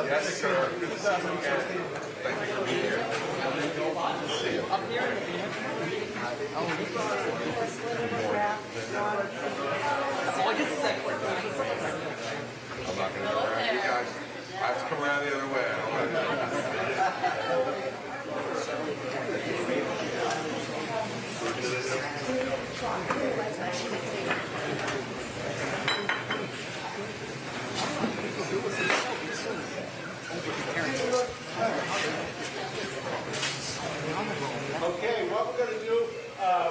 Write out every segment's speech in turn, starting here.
Yes, sir. Good to see you again. Thank you for being here. See you. Up here? I'm not going to go around you guys. I have to come around the other way. I don't want Okay, what we're going to do,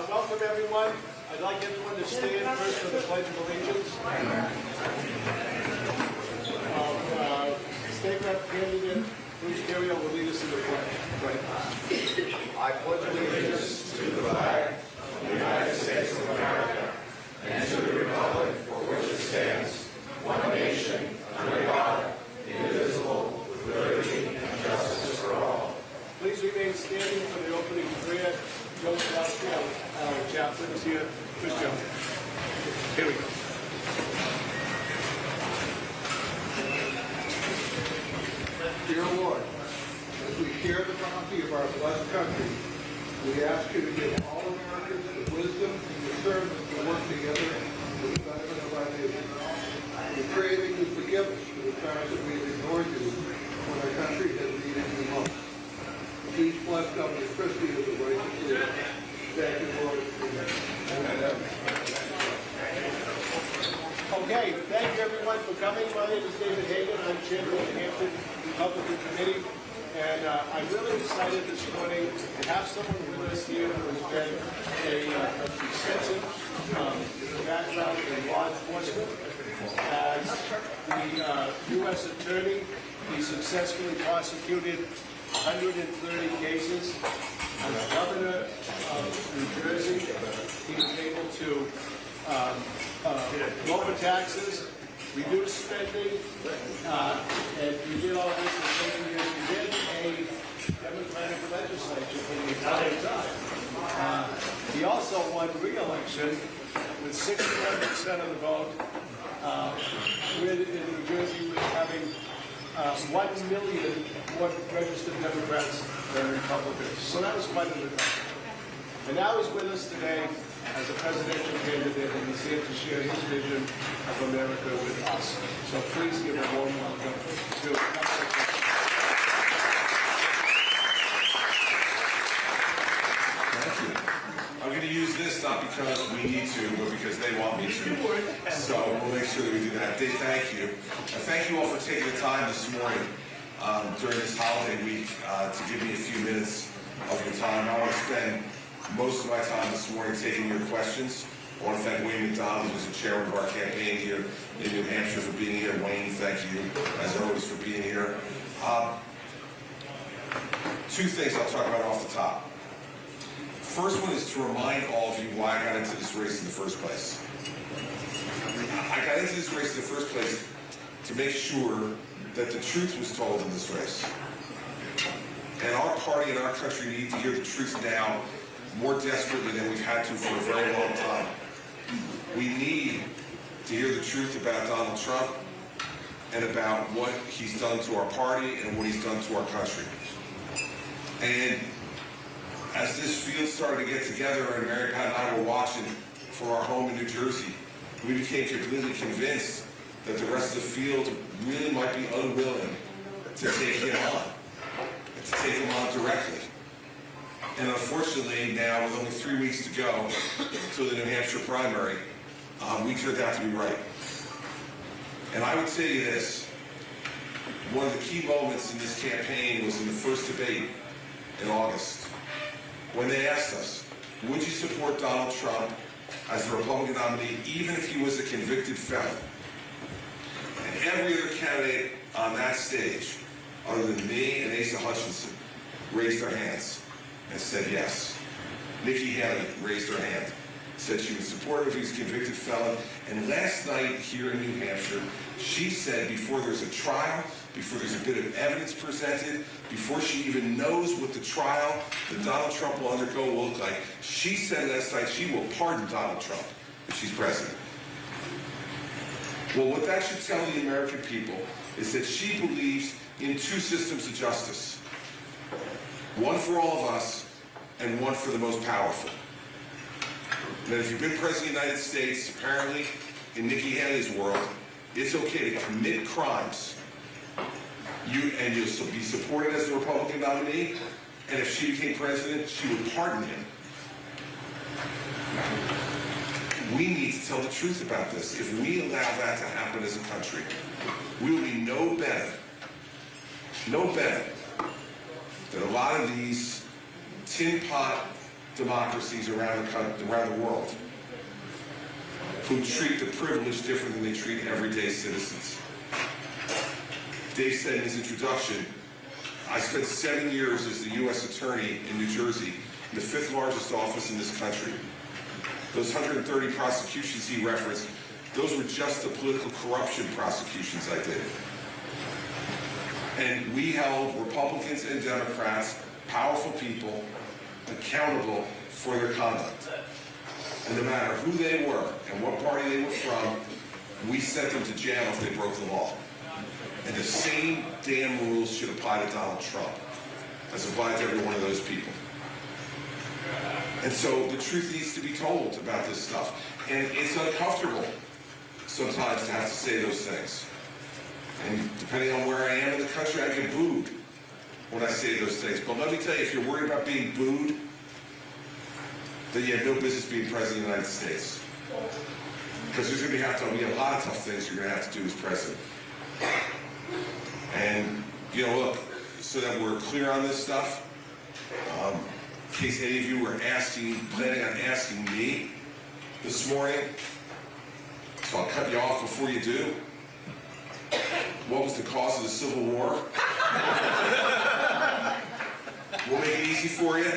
welcome everyone. I'd like everyone to stand first for the Pledge of Allegiance. State Rep candidate Bruce Carrier will lead us in the pledge. I pledge allegiance to the flag of the United States of America and to the republic for which it stands, one nation, under God, indivisible, with liberty and justice for all. Please remain standing for the opening prayer. Joe Slavsky, our chaplain, is here. Chris Jones. Here we go. Dear Lord, as we share the bounty of our blessed country, we ask you to give all Americans the wisdom and discernment to work together for the betterment of our nation. We pray that you forgive us for the times that we have ignored you when our country has needed you most. Please bless Governor Christie as a righteous leader. Thank you, Lord. Amen. Okay, thank you everyone for coming. My name is David Hagan. I'm chairman of the Hampshire Republican Committee. And I'm really excited this morning to have someone with us here who has been an extensive background in law enforcement. As the U.S. Attorney, he successfully prosecuted 130 cases. As governor of New Jersey, he was able to lower taxes, reduce spending, and we did all this in 7 years. We did a Democratic legislature for the entire time. He also won re-election with 61% of the vote, with in New Jersey with having 1 million more registered Democrats than Republicans. So that was quite an advantage. And now he's with us today as a presidential candidate, and he's here to share his vision of America with us. So please give a warm welcome to Thank you. I'm going to use this not because we need to, but because they want me to. So we'll make sure that we do that. Dave, thank you. And thank you all for taking the time this morning during this holiday week to give me a few minutes of your time. I want to spend most of my time this morning taking your questions. I want to thank Wayne McDonald, who's the chairman of our campaign here in New Hampshire, for being here. Wayne, thank you, as always, for being here. Two things I'll talk about off the top. First one is to remind all of you why I got into this race in the first place. I got into this race in the first place to make sure that the truth was told in this race. And our party and our country need to hear the truth now more desperately than we've had to for a very long time. We need to hear the truth about Donald Trump and about what he's done to our party and what he's done to our country. And as this field started to get together and Mary Pat and I were watching from our home in New Jersey, we became completely convinced that the rest of the field really might be unwilling to take him on, and to take him on directly. And unfortunately, now with only 3 weeks to go to the New Hampshire primary, we turned out to be right. And I would tell you this, one of the key moments in this campaign was in the first debate in August, when they asked us, would you support Donald Trump as the Republican nominee, even if he was a convicted felon? And every other candidate on that stage, other than me and Asa Hutchinson, raised their hands and said yes. Nikki Haley raised her hand, said she would support him if he was a convicted felon. And last night here in New Hampshire, she said before there's a trial, before there's a bit of evidence presented, before she even knows what the trial that Donald Trump will undergo will look like, she said last night she will pardon Donald Trump if she's president. Well, what that should tell the American people is that she believes in two systems of justice. One for all of us, and one for the most powerful. And that if you've been President of the United States, apparently, in Nikki Haley's world, it's okay to commit crimes. You'll be supported as the Republican nominee, and if she became president, she would pardon him. We need to tell the truth about this. If we allow that to happen as a country, we will be no better than a lot of these tin pot democracies around the world who treat the privileged different than they treat everyday citizens. Dave said in his introduction, I spent 7 years as the U.S. Attorney in New Jersey, the 5th largest office in this country. Those 130 prosecutions he referenced, those were just the political corruption prosecutions I did. And we held Republicans and Democrats, powerful people, accountable for their conduct. And no matter who they were and what party they were from, we sent them to jail if they broke the law. And the same damn rules should apply to Donald Trump as apply to every one of those people. And so the truth needs to be told about this stuff. And it's uncomfortable sometimes to have to say those things. And depending on where I am in the country, I get booed when I say those things. But let me tell you, if you're worried about being booed, then you have no business being president of the United States. Because there's going to be a lot of tough things you're going to have to do as president. And, look, so that we're clear on this stuff, in case any of you were planning on asking me this morning, so I'll cut you off before you do. What was the cause of the Civil War? We'll make it easy for you.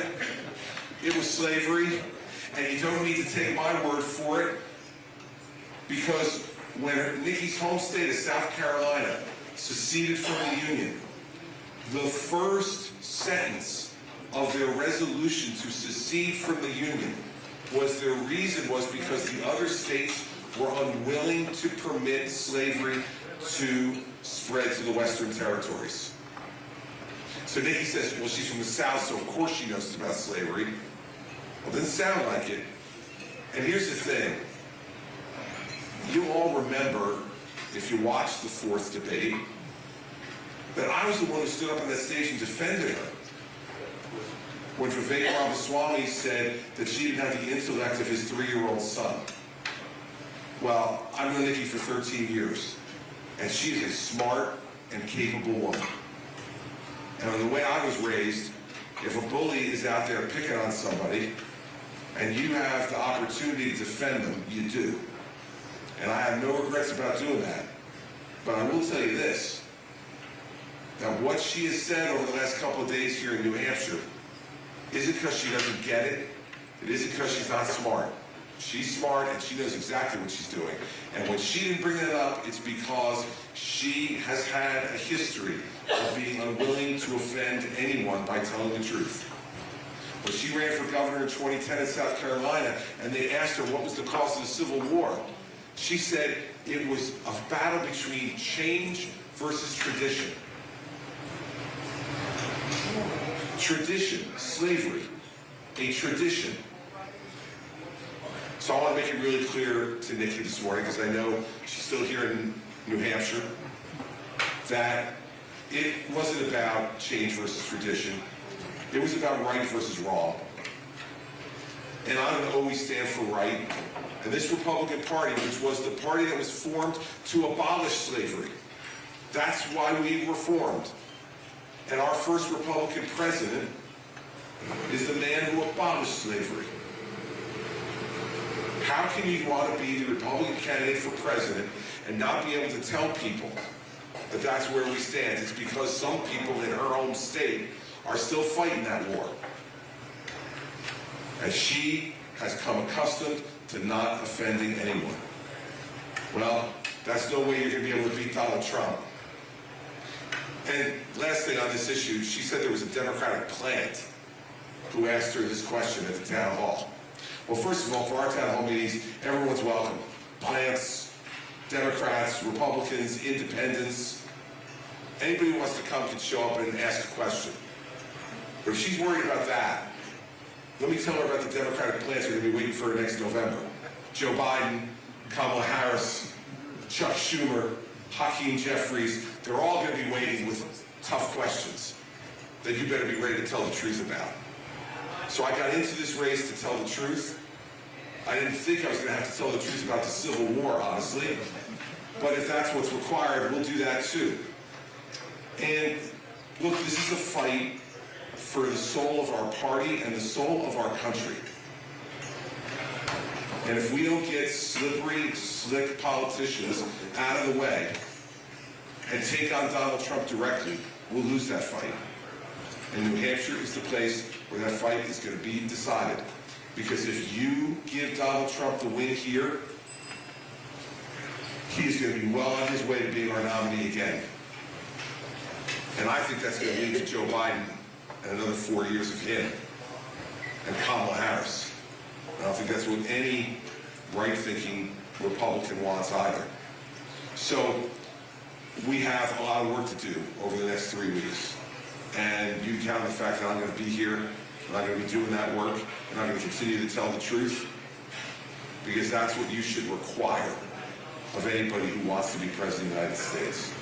It was slavery, and you don't need to take my word for it, because when Nikki's home state of South Carolina seceded from the Union, the first sentence of their resolution to secede from the Union was their reason was because the other states were unwilling to permit slavery to spread to the Western territories. So Nikki says, well, she's from the South, so of course she knows about slavery. Well, it doesn't sound like it. And here's the thing. You all remember, if you watched the 4th debate, that I was the one who stood up on that stage and defended her when Vivek Ramaswamy said that she didn't have the intellect of his 3-year-old son. Well, I've known Nikki for 13 years, and she is a smart and capable woman. And the way I was raised, if a bully is out there picking on somebody, and you have the opportunity to defend them, you do. And I have no regrets about doing that. But I will tell you this, that what she has said over the last couple of days here in New Hampshire isn't because she doesn't get it. It isn't because she's not smart. She's smart and she knows exactly what she's doing. And when she didn't bring that up, it's because she has had a history of being unwilling to offend anyone by telling the truth. When she ran for governor in 2010 in South Carolina, and they asked her what was the cause of the Civil War, she said it was a battle between change versus tradition. Tradition, slavery, a tradition. So I want to make it really clear to Nikki this morning, because I know she's still here in New Hampshire, that it wasn't about change versus tradition. It was about right versus wrong. And I'm going to always stand for right. And this Republican Party, which was the party that was formed to abolish slavery, that's why we were formed. And our first Republican president is the man who abolished slavery. How can you want to be the Republican candidate for president and not be able to tell people that that's where we stand? It's because some people in her home state are still fighting that war. And she has come accustomed to not offending anyone. Well, that's no way you're going to be able to beat Donald Trump. And last thing on this issue, she said there was a Democratic plant who asked her this question at the town hall. Well, first of all, for our town hall meetings, everyone's welcome. Plants, Democrats, Republicans, independents, Anybody who wants to come can show up and ask a question. But if she's worried about that, let me tell her about the Democratic plans we're going to be waiting for her next November. Joe Biden, Kamala Harris, Chuck Schumer, Hakeem Jeffries, they're all going to be waiting with tough questions that you better be ready to tell the truth about. So I got into this race to tell the truth. I didn't think I was going to have to tell the truth about the Civil War, honestly. But if that's what's required, we'll do that too. And look, this is a fight for the soul of our party and the soul of our country. And if we don't get slippery, slick politicians out of the way and take on Donald Trump directly, we'll lose that fight. And New Hampshire is the place where that fight is going to be decided. Because if you give Donald Trump the win here, he is going to be well on his way to being our nominee again. And I think that's going to lead to Joe Biden and another 4 years of him and Kamala Harris. I don't think that's what any right-thinking Republican wants either. So we have a lot of work to do over the next 3 weeks. And you can count on the fact that I'm going to be here, and I'm going to be doing that work, and I'm going to continue to tell the truth, because that's what you should require of anybody who wants to be president of the United States.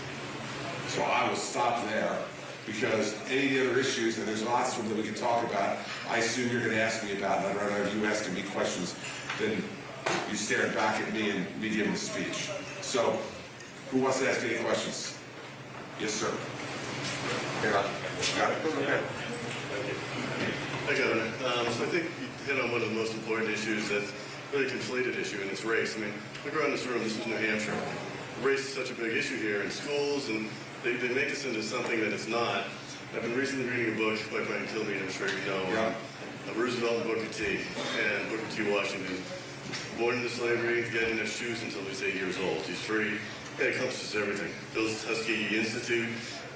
So I will stop there, because any of the other issues, and there's lots of them that we can talk about, I assume you're going to ask me about, and I'd rather have you asking me questions than you staring back at me and me giving a speech. So, who wants to ask any questions? Yes, sir. Got it. Go ahead. Hi, Governor. So I think you hit on one of the most important issues that's really a conflated issue, and it's race. I mean, look around this room. This is New Hampshire. Race is such a big issue here in schools, and they make this into something that it's not. I've been recently reading a book by Brian Kilmeade, I'm sure you know, Roosevelt and Booker T. And Booker T. Washington, born into slavery, he didn't have shoes until he was 8 years old. He's free. He accomplishes everything. Builds the Tuskegee Institute,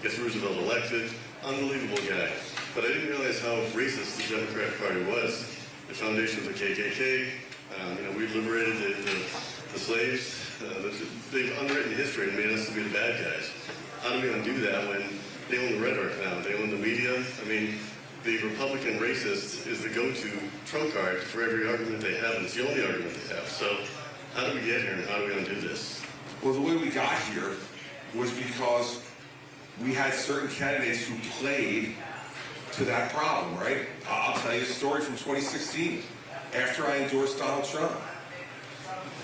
gets Roosevelt elected. Unbelievable guy. But I didn't realize how racist the Democratic Party was. The foundation of the KKK, we liberated the slaves. They've unwritten history and made us to be the bad guys. How do we undo that when they own the rhetoric now? They own the media. I mean, the Republican racist is the go-to trump card for every argument they have, and it's the only argument they have. So how do we get here, and how do we undo this? Well, the way we got here was because we had certain candidates who played to that problem, right? I'll tell you a story from 2016, after I endorsed Donald Trump.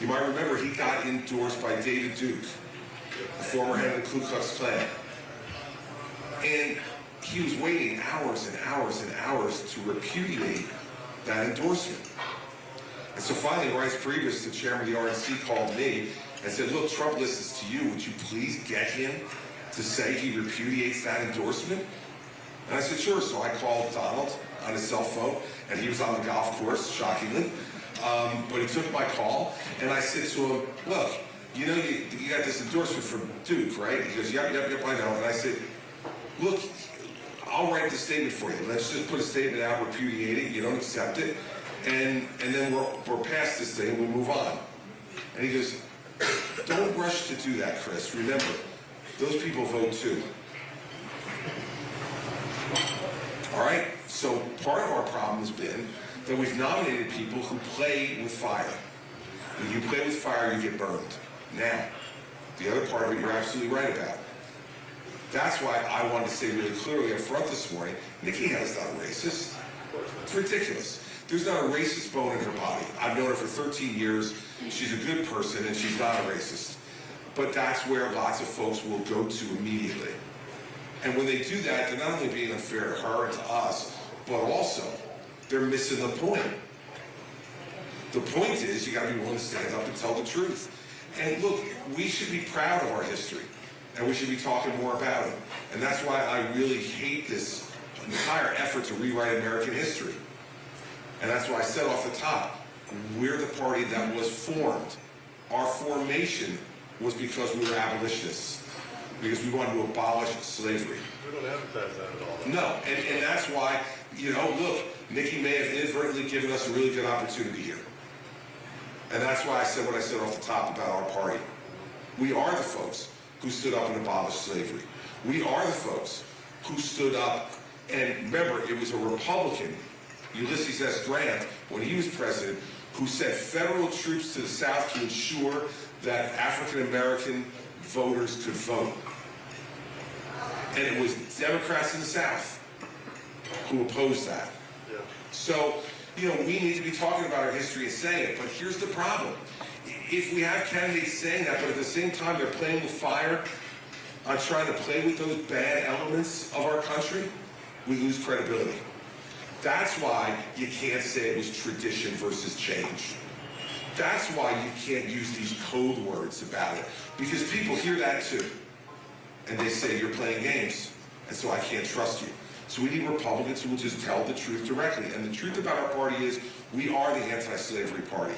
You might remember he got endorsed by David Duke, the former head of the Ku Klux Klan. And he was waiting hours and hours and hours to repudiate that endorsement. And so finally, Rice Priebus, the chairman of the RNC, called me and said, look, Trump listens to you. Would you please get him to say he repudiates that endorsement? And I said, sure. So I called Donald on his cell phone, and he was on the golf course, shockingly. But he took my call, and I said to him, look, you know, you got this endorsement from Duke, right? He goes, yep, I know. And I said, look, I'll write the statement for you. Let's just put a statement out, repudiate it, you don't accept it, and then we're past this thing, we'll move on. And he goes, don't rush to do that, Chris. Remember, those people vote too. All right? So part of our problem has been that we've nominated people who play with fire. When you play with fire, you get burned. Now, the other part of it you're absolutely right about. That's why I wanted to say really clearly up front this morning, Nikki is not a racist. It's ridiculous. There's not a racist bone in her body. I've known her for 13 years. She's a good person, and she's not a racist. But that's where lots of folks will go to immediately. And when they do that, they're not only being unfair to her and to us, but also they're missing the point. The point is you got to be willing to stand up and tell the truth. And look, we should be proud of our history, and we should be talking more about it. And that's why I really hate this entire effort to rewrite American history. And that's why I said off the top, we're the party that was formed. Our formation was because we were abolitionists, because we wanted to abolish slavery. We don't advertise that at all. No, and that's why, look, Nikki may have inadvertently given us a really good opportunity here. And that's why I said what I said off the top about our party. We are the folks who stood up and abolished slavery. We are the folks who stood up, and remember, it was a Republican, Ulysses S. Grant, when he was president, who sent federal troops to the South to ensure that African American voters could vote. And it was Democrats in the South who opposed that. Yeah. So, you know, we need to be talking about our history and saying it, but here's the problem. If we have candidates saying that, but at the same time they're playing with fire on trying to play with those bad elements of our country, we lose credibility. That's why you can't say it was tradition versus change. That's why you can't use these code words about it, because people hear that too. And they say, you're playing games, and so I can't trust you. So we need Republicans who will just tell the truth directly. And the truth about our party is we are the anti-slavery party.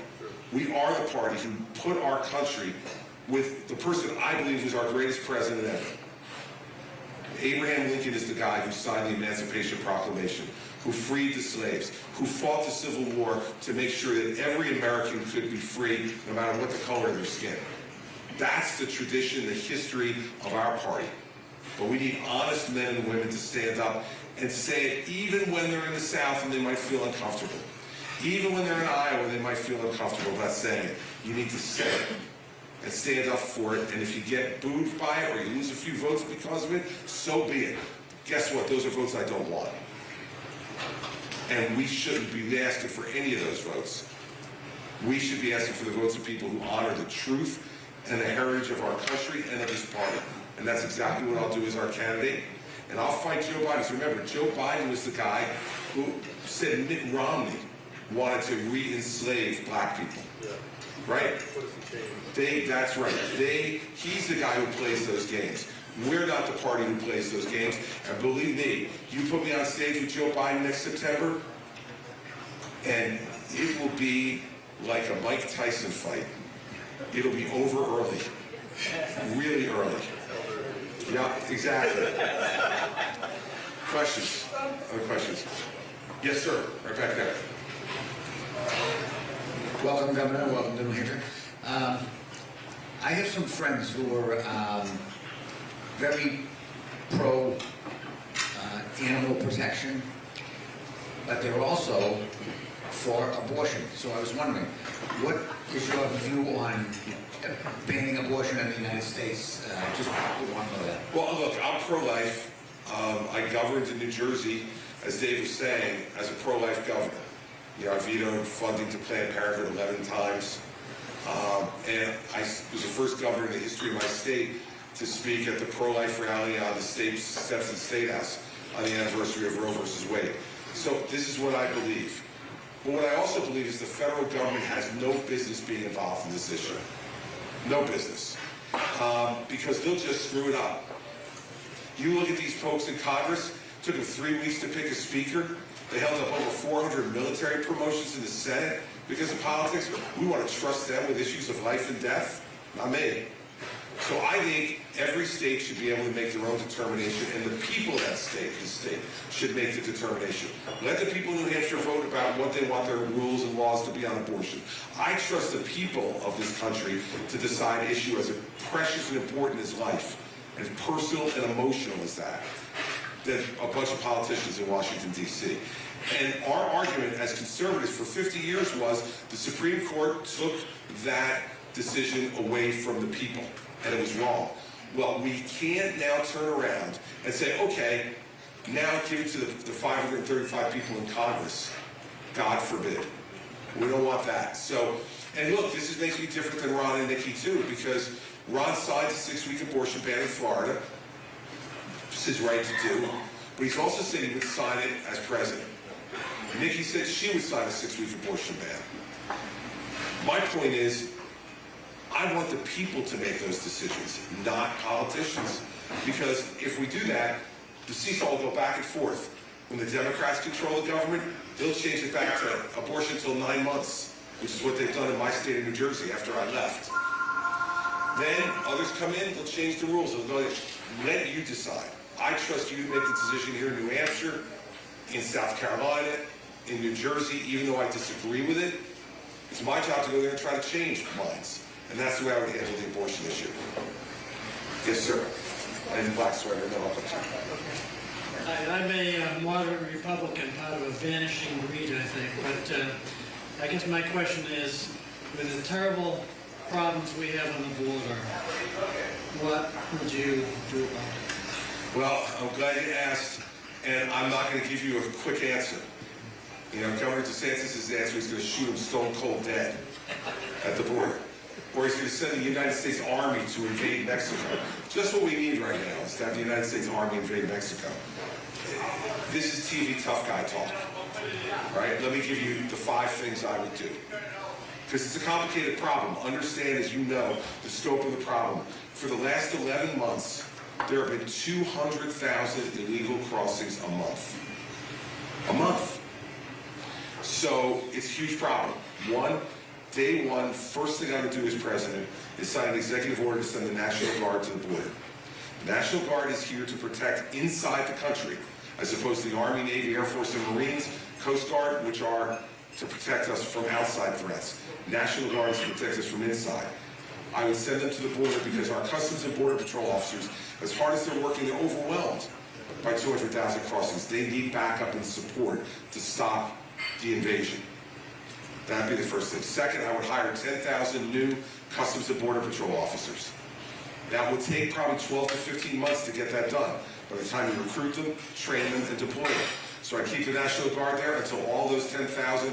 We are the party who put our country with the person I believe was our greatest president ever. Abraham Lincoln is the guy who signed the Emancipation Proclamation, who freed the slaves, who fought the Civil War to make sure that every American could be free no matter what the color of their skin. That's the tradition, the history of our party. But we need honest men and women to stand up and say it even when they're in the South and they might feel uncomfortable. Even when they're in Iowa, they might feel uncomfortable about saying it. You need to say it and stand up for it. And if you get booed by it or you lose a few votes because of it, so be it. Guess what? Those are votes I don't want. And we shouldn't be asking for any of those votes. We should be asking for the votes of people who honor the truth and the heritage of our country and of this party. And that's exactly what I'll do as our candidate. And I'll fight Joe Biden. So remember, Joe Biden was the guy who said Mitt Romney wanted to re-enslave black people. Yeah. Right? What does he change? That's right. He's the guy who plays those games. We're not the party who plays those games. And believe me, you put me on stage with Joe Biden next September, and it will be like a Mike Tyson fight. It'll be over early. Really early. Yeah, exactly. Questions? Other questions? Yes, sir. Right back there. Welcome, Governor. Welcome to New Hampshire. I have some friends who are very pro animal protection, but they're also for abortion. So I was wondering, what is your view on banning abortion in the United States? Just want to know that. Well, look, I'm pro-life. I governed in New Jersey, as Dave was saying, as a pro-life governor. You know, I vetoed funding to Planned Parenthood 11 times. And I was the first governor in the history of my state to speak at the pro-life rally on the steps of the State House on the anniversary of Roe versus Wade. So this is what I believe. But what I also believe is the federal government has no business being involved in this issue. No business. Because they'll just screw it up. You look at these folks in Congress, it took them 3 weeks to pick a speaker. They held up over 400 military promotions in the Senate because of politics. We want to trust them with issues of life and death? Not me. So I think every state should be able to make their own determination, and the people of that state, should make the determination. Let the people in New Hampshire vote about what they want their rules and laws to be on abortion. I trust the people of this country to decide an issue as precious and important as life, as personal and emotional as that, than a bunch of politicians in Washington, D.C. And our argument as conservatives for 50 years was the Supreme Court took that decision away from the people, and it was wrong. Well, we can't now turn around and say, okay, now give it to the 535 people in Congress. God forbid. We don't want that. So, and look, this makes me different than Ron and Nikki too, because Ron signed a 6-week abortion ban in Florida. It's his right to do. But he's also said he would sign it as president. Nikki said she would sign a 6-week abortion ban. My point is, I want the people to make those decisions, not politicians. Because if we do that, the seesaw will go back and forth. When the Democrats control the government, they'll change it back to abortion until 9 months, which is what they've done in my state of New Jersey after I left. Then others come in, they'll change the rules. They'll go, let you decide. I trust you to make the decision here in New Hampshire, in South Carolina, in New Jersey, even though I disagree with it. It's my job to go there and try to change minds. And that's the way I would handle the abortion issue. Yes, sir. And black sweater, no, up to I'm a moderate Republican, part of a vanishing breed, I think. But I guess my question is, with the terrible problems we have on the border, what would you do about it? Well, I'm glad you asked, and I'm not going to give you a quick answer. You know, Governor DeSantis' answer is going to shoot him stone cold dead at the border. Or he's going to send the United States Army to invade Mexico. Just what we need right now is to have the United States Army invade Mexico. This is TV tough guy talk, right? Let me give you the 5 things I would do. Because it's a complicated problem. Understand, as you know, the scope of the problem. For the last 11 months, there have been 200,000 illegal crossings a month. A month. So it's a huge problem. Day one, first thing I'm going to do as president is sign an executive order to send the National Guard to the border. The National Guard is here to protect inside the country, as opposed to the Army, Navy, Air Force, and Marines, Coast Guard, which are to protect us from outside threats. National Guard is to protect us from inside. I would send them to the border because our Customs and Border Patrol officers, as hard as they're working, they're overwhelmed by 200,000 crossings. They need backup and support to stop the invasion. That'd be the first thing. Second, I would hire 10,000 new Customs and Border Patrol officers. That would take probably 12 to 15 months to get that done. By the time you recruit them, train them, and deploy them. So I keep the National Guard there until all those 10,000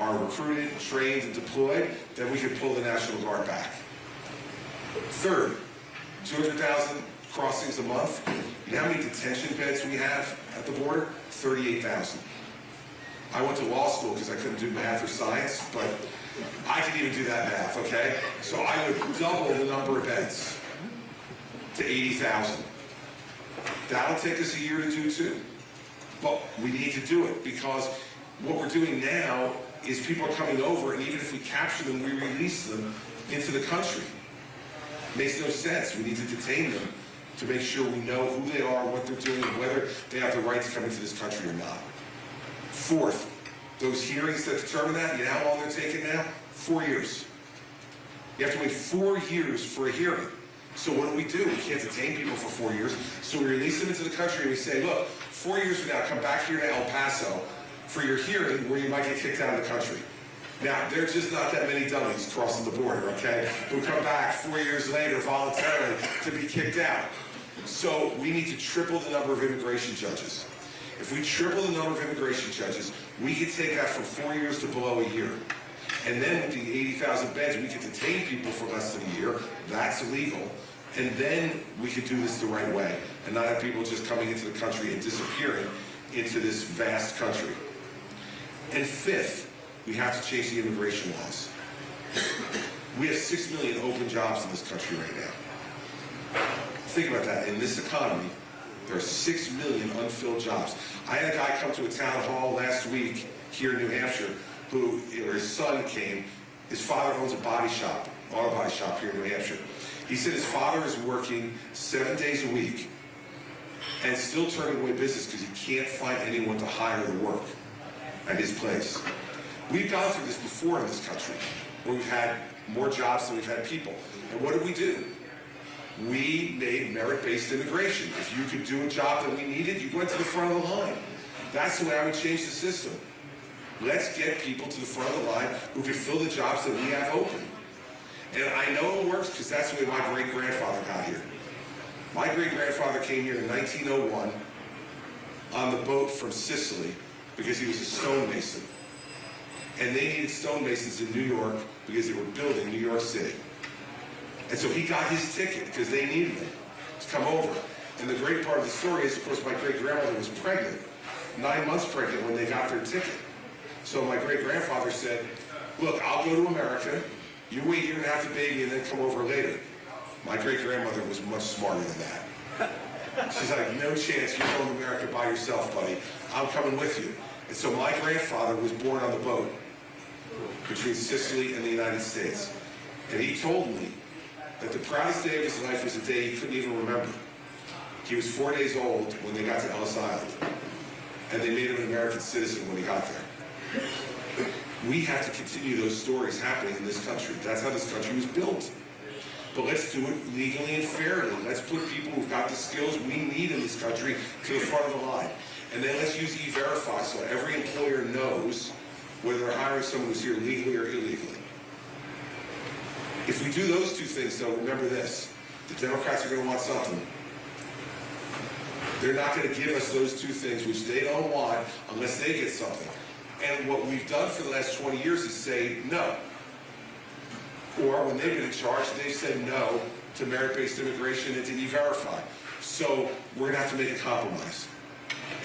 are recruited, trained, and deployed. Then we can pull the National Guard back. Third, 200,000 crossings a month. You know how many detention beds we have at the border? 38,000. I went to law school because I couldn't do math or science, but I can even do that math, okay? So I would double the number of beds to 80,000. That'll take us a year to do too. But we need to do it because what we're doing now is people are coming over, and even if we capture them, we release them into the country. It makes no sense. We need to detain them to make sure we know who they are, what they're doing, and whether they have the right to come into this country or not. Fourth, those hearings that determine that, you know how long they're taking now? 4 years. You have to wait 4 years for a hearing. So what do? We can't detain people for 4 years. So we release them into the country and we say, look, 4 years from now, come back here to El Paso for your hearing where you might get kicked out of the country. Now, there's just not that many dummies crossing the border, okay, who come back 4 years later voluntarily to be kicked out. So we need to triple the number of immigration judges. If we triple the number of immigration judges, we can take that from 4 years to below a year. And then with the 80,000 beds, we can detain people for less than a year. That's illegal. And then we can do this the right way and not have people just coming into the country and disappearing into this vast country. And fifth, we have to change the immigration laws. We have 6 million open jobs in this country right now. Think about that. In this economy, there are 6 million unfilled jobs. I had a guy come to a town hall last week here in New Hampshire who, his son came. His father owns a body shop, auto body shop here in New Hampshire. He said his father is working 7 days a week and still turning away business because he can't find anyone to hire to work at his place. We've gone through this before in this country, where we've had more jobs than we've had people. And what did we do? We made merit-based immigration. If you could do a job that we needed, you went to the front of the line. That's the way I would change the system. Let's get people to the front of the line who can fill the jobs that we have open. And I know it works because that's the way my great-grandfather got here. My great-grandfather came here in 1901 on the boat from Sicily because he was a stonemason. And they needed stonemasons in New York because they were building New York City. And so he got his ticket because they needed him to come over. And the great part of the story is, of course, my great-grandmother was pregnant, 9 months pregnant when they got their ticket. So my great-grandfather said, look, I'll go to America, you wait here and have the baby and then come over later. My great-grandmother was much smarter than that. She's like, no chance you're going to America by yourself, buddy. I'm coming with you. And so my grandfather was born on the boat between Sicily and the United States. And he told me that the proudest day of his life was a day he couldn't even remember. He was 4 days old when they got to Ellis Island. And they made him an American citizen when he got there. We have to continue those stories happening in this country. That's how this country was built. but let's do it legally and fairly. Let's put people who've got the skills we need in this country to the front of the line. And then let's use E-Verify so every employer knows whether they're hiring someone who's here legally or illegally. If we do those two things, though, remember this. The Democrats are going to want something. They're not going to give us those two things, which they don't want, unless they get something. And what we've done for the last 20 years is say no. Or when they've been in charge, they've said no to merit-based immigration and to E-Verify. So we're going to have to make a compromise.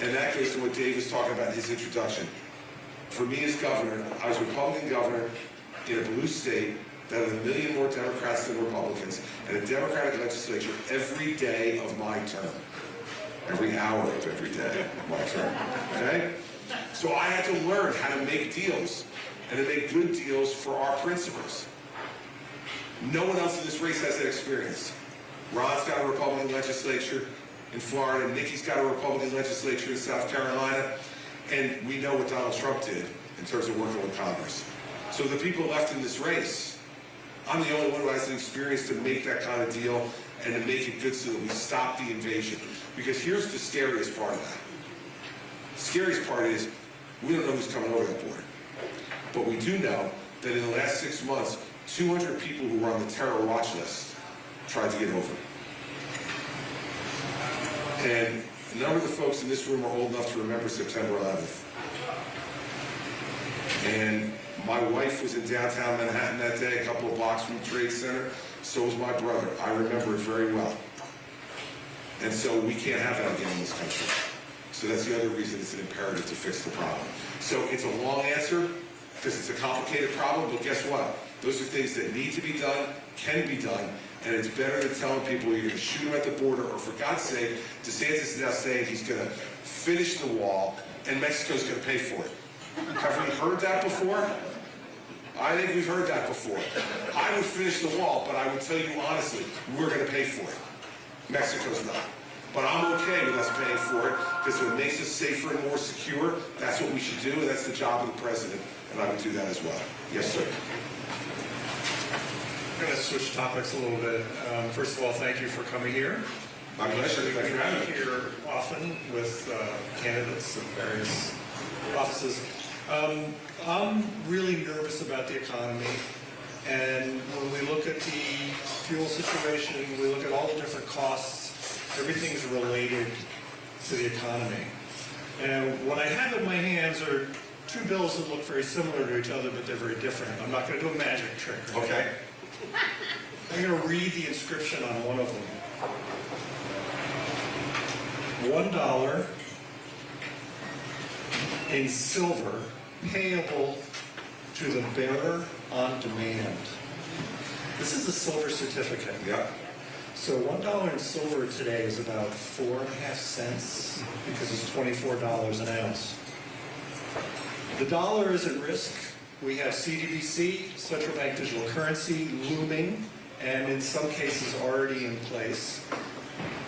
And that goes to what Dave was talking about in his introduction. For me as governor, I was a Republican governor in a blue state that had 1 million more Democrats than Republicans, and a Democratic legislature every day of my term. Every hour of every day of my term. Okay? So I had to learn how to make deals, and to make good deals for our principals. No one else in this race has that experience. Ron's got a Republican legislature in Florida, Nikki's got a Republican legislature in South Carolina, and we know what Donald Trump did in terms of working with Congress. So the people left in this race, I'm the only one who has the experience to make that kind of deal and to make it good so that we stop the invasion. Because here's the scariest part of that. The scariest part is we don't know who's coming over that border. But we do know that in the last 6 months, 200 people who were on the terror watch list tried to get over. And a number of the folks in this room are old enough to remember September 11th. And my wife was in downtown Manhattan that day, a couple of blocks from the Trade Center. So was my brother. I remember it very well. And so we can't have that again in this country. So that's the other reason it's an imperative to fix the problem. So it's a long answer because it's a complicated problem, but guess what? Those are things that need to be done, can be done, and it's better than telling people you're going to shoot them at the border, or for God's sake, DeSantis is now saying he's going to finish the wall and Mexico's going to pay for it. Have we heard that before? I think we've heard that before. I would finish the wall, but I would tell you honestly, we're going to pay for it. Mexico's not. But I'm okay with us paying for it because if it makes us safer and more secure, that's what we should do, and that's the job of the president, and I would do that as well. Yes, sir. I'm going to switch topics a little bit. First of all, thank you for coming here. My pleasure. Thank you for having me. Here often with candidates of various offices. I'm really nervous about the economy, and when we look at the fuel situation, we look at all the different costs, everything's related to the economy. And what I have in my hands are two bills that look very similar to each other, but they're very different. I'm not going to do a magic trick. Okay. I'm going to read the inscription on one of them. $1 in silver payable to the bearer on demand. This is a silver certificate. Yeah. So $1 in silver today is about 4.5 cents because it's $24 an ounce. The dollar is at risk. We have CDBC, central bank digital currency, looming, and in some cases already in place.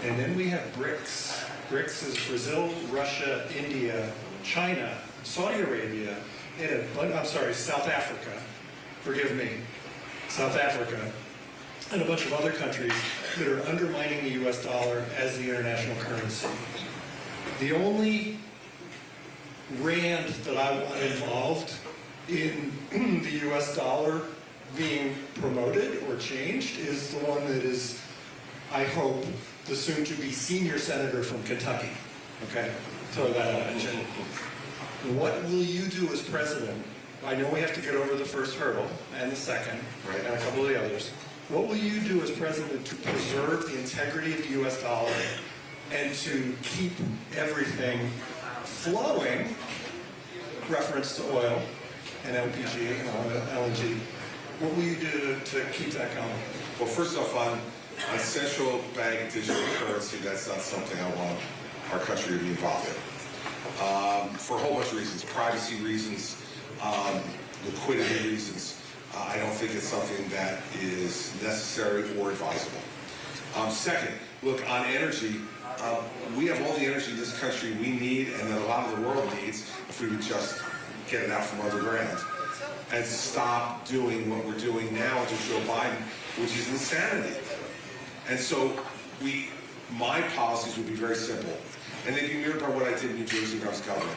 And then we have BRICS. BRICS is Brazil, Russia, India, China, Saudi Arabia, and South Africa. Forgive me. South Africa, and a bunch of other countries that are undermining the US dollar as the international currency. The only rand that I want involved in the US dollar being promoted or changed is the one that is, I hope, the soon-to-be senior senator from Kentucky. Okay? Throw that out. What will you do as president? I know we have to get over the first hurdle and the second, right, and a couple of the others. What will you do as president to preserve the integrity of the U.S. dollar and to keep everything flowing, reference to oil and LPG and LNG? What will you do to keep that going? Well, first off, on central bank digital currency, that's not something I want our country to be involved in. For a whole bunch of reasons, privacy reasons, liquidity reasons. I don't think it's something that is necessary or advisable. Second, look, on energy, we have all the energy in this country we need and that a lot of the world needs if we would just get it out from underground. and stop doing what we're doing now under Joe Biden, which is insanity. And so my policies would be very simple. And they'd be mirrored by what I did in New Jersey when I was governor.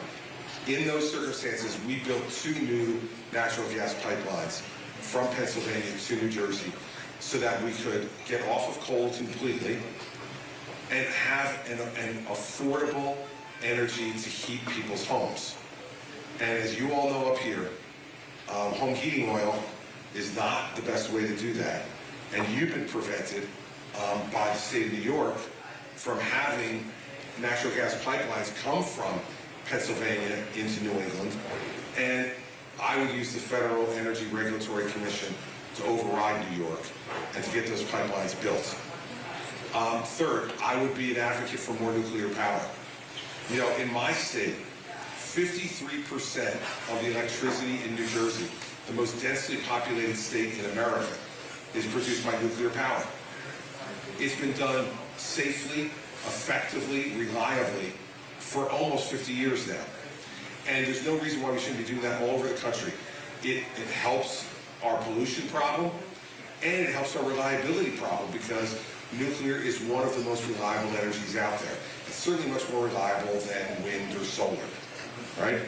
In those circumstances, we built 2 new natural gas pipelines from Pennsylvania to New Jersey so that we could get off of coal completely and have an affordable energy to heat people's homes. And as you all know up here, home heating oil is not the best way to do that. And you've been prevented by the state of New York from having natural gas pipelines come from Pennsylvania into New England. And I would use the Federal Energy Regulatory Commission to override New York and to get those pipelines built. Third, I would be an advocate for more nuclear power. You know, in my state, 53% of the electricity in New Jersey, the most densely populated state in America, is produced by nuclear power. It's been done safely, effectively, reliably for almost 50 years now. And there's no reason why we shouldn't be doing that all over the country. It helps our pollution problem, and it helps our reliability problem, because nuclear is one of the most reliable energies out there. It's certainly much more reliable than wind or solar, right?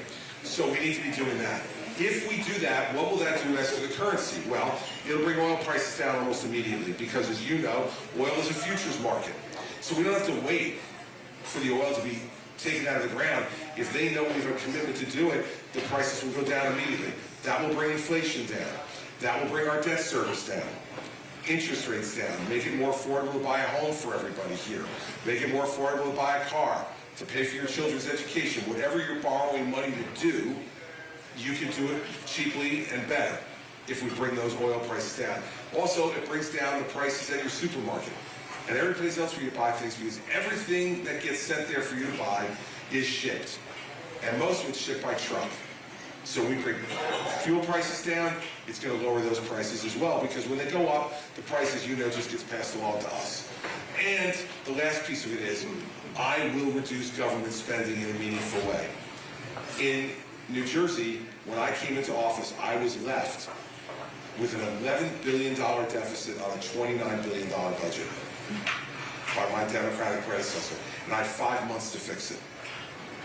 So we need to be doing that. If we do that, what will that do as to the currency? Well, it'll bring oil prices down almost immediately, because as you know, oil is a futures market. So we don't have to wait for the oil to be taken out of the ground. If they know we have a commitment to do it, the prices will go down immediately. That will bring inflation down. That will bring our debt service down. Interest rates down, make it more affordable to buy a home for everybody here, make it more affordable to buy a car, to pay for your children's education. Whatever you're borrowing money to do, you can do it cheaply and better if we bring those oil prices down. Also, it brings down the prices at your supermarket and every place else where you buy things, because everything that gets sent there for you to buy is shipped, and most of it's shipped by truck. So we bring fuel prices down, it's going to lower those prices as well, because when they go up, the price, as you know, just gets passed along to us. And the last piece of it is, I will reduce government spending in a meaningful way. In New Jersey, when I came into office, I was left with an $11 billion deficit on a $29 billion budget by my Democratic predecessor. And I had 5 months to fix it,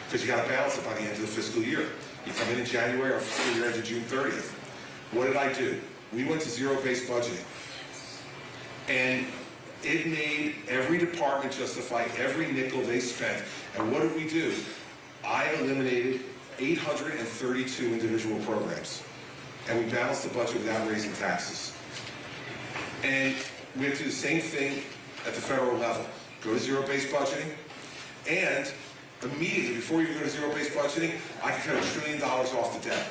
because you got to balance it by the end of the fiscal year. You come in January, our fiscal year ended June 30th. What did I do? We went to zero-based budgeting. And it made every department justify every nickel they spent. And what did we do? I eliminated 832 individual programs. And we balanced the budget without raising taxes. And we have to do the same thing at the federal level. Go to zero-based budgeting, and immediately, before you go to zero-based budgeting, I can cut $1 trillion off the debt.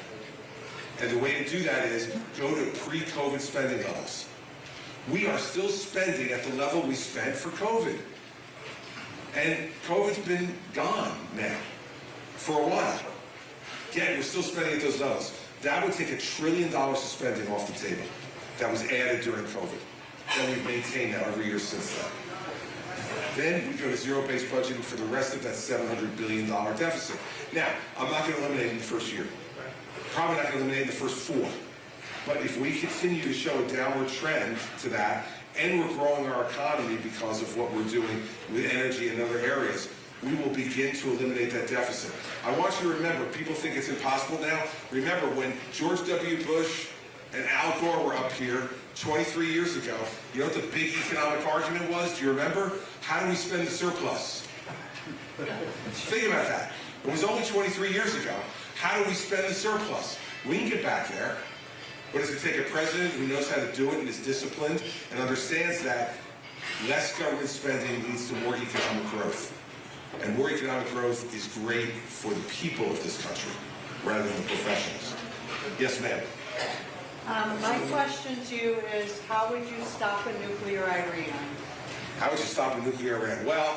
And the way to do that is go to pre-COVID spending levels. We are still spending at the level we spent for COVID. And COVID's been gone now for a while. Yet we're still spending at those levels. That would take $1 trillion of spending off the table that was added during COVID. That we've maintained now every year since then. Then we go to zero-based budgeting for the rest of that $700 billion deficit. Now, I'm not going to eliminate it in the first year. Probably not going to eliminate it in the first 4. But if we continue to show a downward trend to that, and we're growing our economy because of what we're doing with energy and other areas, we will begin to eliminate that deficit. I want you to remember, people think it's impossible now. Remember when George W. Bush and Al Gore were up here 23 years ago, you know what the big economic argument was? Do you remember? How do we spend the surplus? Think about that. It was only 23 years ago. How do we spend the surplus? We can get back there. But it's going to take a president who knows how to do it and is disciplined and understands that less government spending leads to more economic growth. And more economic growth is great for the people of this country rather than the professionals. Yes, ma'am. My question to you is, how would you stop a nuclear Iran? How would you stop a nuclear Iran? Well,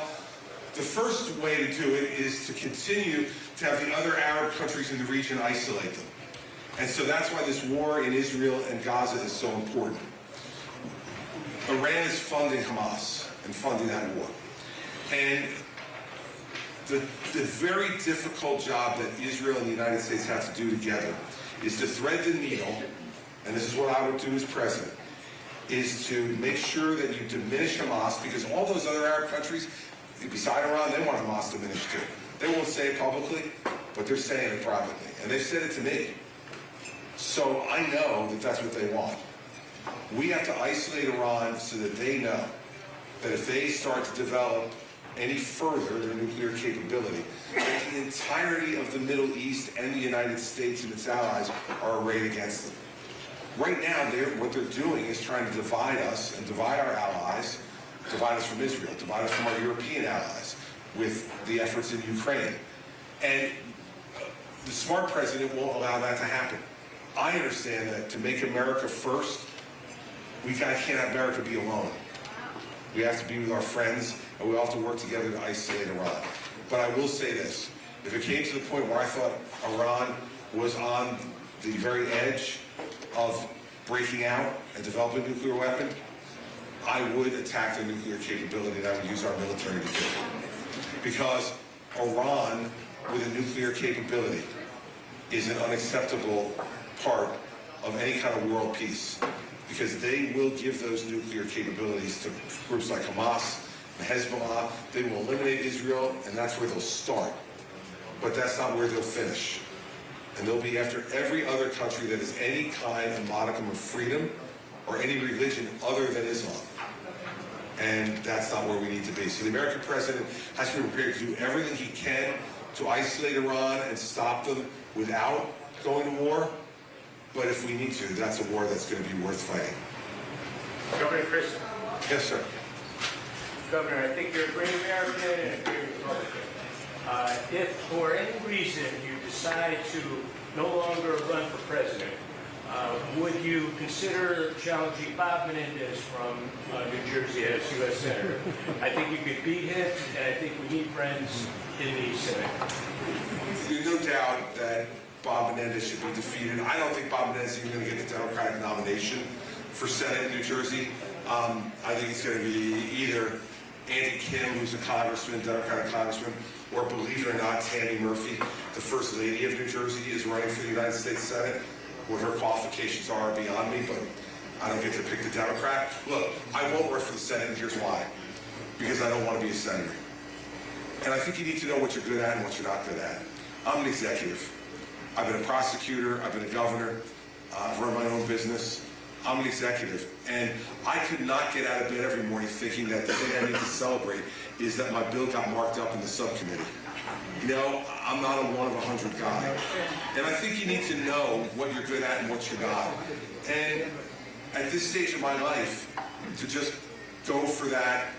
the first way to do it is to continue to have the other Arab countries in the region isolate them. And so that's why this war in Israel and Gaza is so important. Iran is funding Hamas and funding that war. And the very difficult job that Israel and the United States have to do together is to thread the needle, and this is what I would do as president, is to make sure that you diminish Hamas, because all those other Arab countries, beside Iran, they want Hamas diminished too. They won't say it publicly, but they're saying it privately, and they've said it to me. So I know that that's what they want. We have to isolate Iran so that they know that if they start to develop any further their nuclear capability, that the entirety of the Middle East and the United States and its allies are arrayed against them. Right now, what they're doing is trying to divide us and divide our allies, divide us from Israel, divide us from our European allies with the efforts in Ukraine. And the smart president won't allow that to happen. I understand that to make America first, we can't have America be alone. We have to be with our friends, and we all have to work together to isolate Iran. But I will say this, if it came to the point where I thought Iran was on the very edge of breaking out and developing a nuclear weapon, I would attack their nuclear capability and I would use our military to do it. Because Iran with a nuclear capability is an unacceptable part of any kind of world peace. Because they will give those nuclear capabilities to groups like Hamas and Hezbollah. They will eliminate Israel, and that's where they'll start. But that's not where they'll finish. And they'll be after every other country that has any kind of modicum of freedom or any religion other than Islam. And that's not where we need to be. So the American president has to be prepared to do everything he can to isolate Iran and stop them without going to war. But if we need to, that's a war that's going to be worth fighting. Governor Christie. Yes, sir. Governor, I think you're a great American and a great Republican. If for any reason you decide to no longer run for president, would you consider challenging Bob Menendez from New Jersey as U.S. Senator? I think you could beat him, and I think we need friends in the Senate. There's no doubt that Bob Menendez should be defeated. I don't think Bob Menendez is even going to get the Democratic nomination for Senate in New Jersey. I think it's going to be either Andy Kim, who's a congressman, Democratic congressman, or believe it or not, Tammy Murphy, the First Lady of New Jersey, is running for the United States Senate. What her qualifications are beyond me, but I don't get to pick the Democrat. Look, I won't run for the Senate, and here's why. Because I don't want to be a senator. And I think you need to know what you're good at and what you're not good at. I'm an executive. I've been a prosecutor, I've been a governor, I've run my own business. I'm an executive, and I could not get out of bed every morning thinking that the thing I need to celebrate is that my bill got marked up in the subcommittee. You know, I'm not a 1 of 100 guy. And I think you need to know what you're good at and what you're not. And at this stage of my life, to just go for that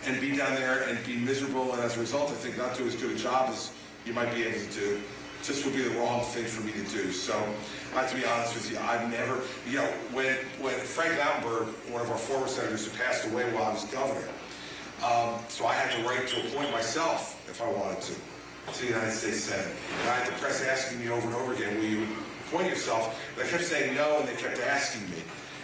and be down there and be miserable, and as a result, I think not do as good a job as you might be able to do, just would be the wrong thing for me to do. So I have to be honest with you, I've never, you know, when Frank Lautenberg, one of our former senators, had passed away while I was governor, so I had the right to appoint myself, if I wanted to the United States Senate. And I had the press asking me over and over again, will you appoint yourself? And I kept saying no, and they kept asking me.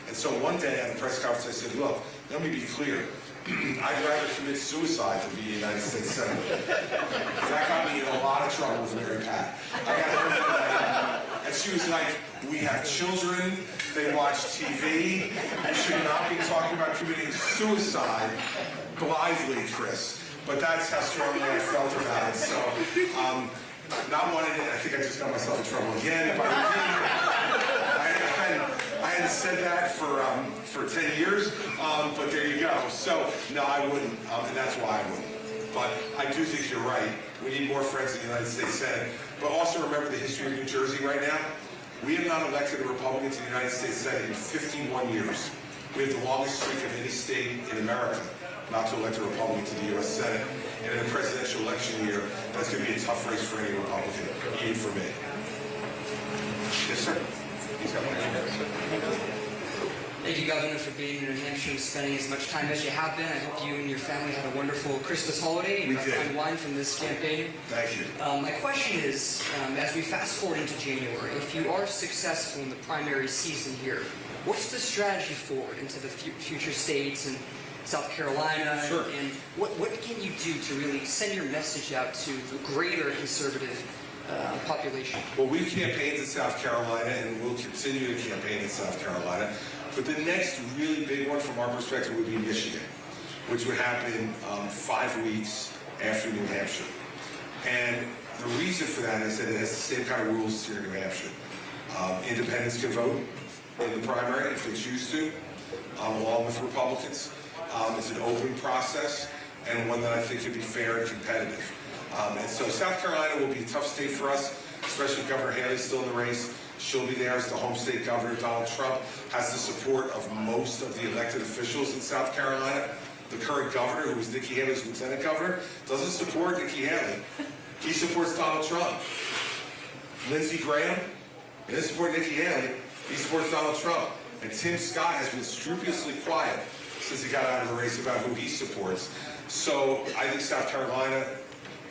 And so one day at a press conference, I said, look, let me be clear. I'd rather commit suicide than be a United States Senator. That got me in a lot of trouble with Mary Pat. I got her one night, and she was like, we have children, they watch TV, you should not be talking about committing suicide blithely, Chris. But that's how strongly I felt about it. So, not wanting to, I think I just got myself in trouble again by I hadn't said that for 10 years, but there you go. So, no, I wouldn't, and that's why I wouldn't. But I do think you're right. We need more friends in the United States Senate. But also remember the history of New Jersey right now. We have not elected a Republican to the United States Senate in 51 years. We have the longest streak of any state in America not to elect a Republican to the U.S. Senate. And in a presidential election year, that's going to be a tough race for any Republican, even for me. Yes, sir. He's got one. Thank you, Governor, for being in New Hampshire and spending as much time as you have been. I hope you and your family had a wonderful Christmas holiday and got fine wine from this campaign. Thank you. My question is, as we fast forward into January, if you are successful in the primary season here, what's the strategy forward into the future states and South Carolina? Sure. And what can you do to really send your message out to the greater conservative population? Well, we've campaigned in South Carolina and we'll continue to campaign in South Carolina. But the next really big one from our perspective would be Michigan, which would happen 5 weeks after New Hampshire. And the reason for that is that it has the same kind of rules here in New Hampshire. Independents can vote in the primary if they choose to, along with Republicans. It's an open process and one that I think could be fair and competitive. And so South Carolina will be a tough state for us, especially if Governor Haley's still in the race. She'll be there as the home state governor. Donald Trump has the support of most of the elected officials in South Carolina. The current governor, who is Nikki Haley's lieutenant governor, doesn't support Nikki Haley. He supports Donald Trump. Lindsey Graham, he doesn't support Nikki Haley. He supports Donald Trump. And Tim Scott has been scrupulously quiet since he got out of the race about who he supports. So I think South Carolina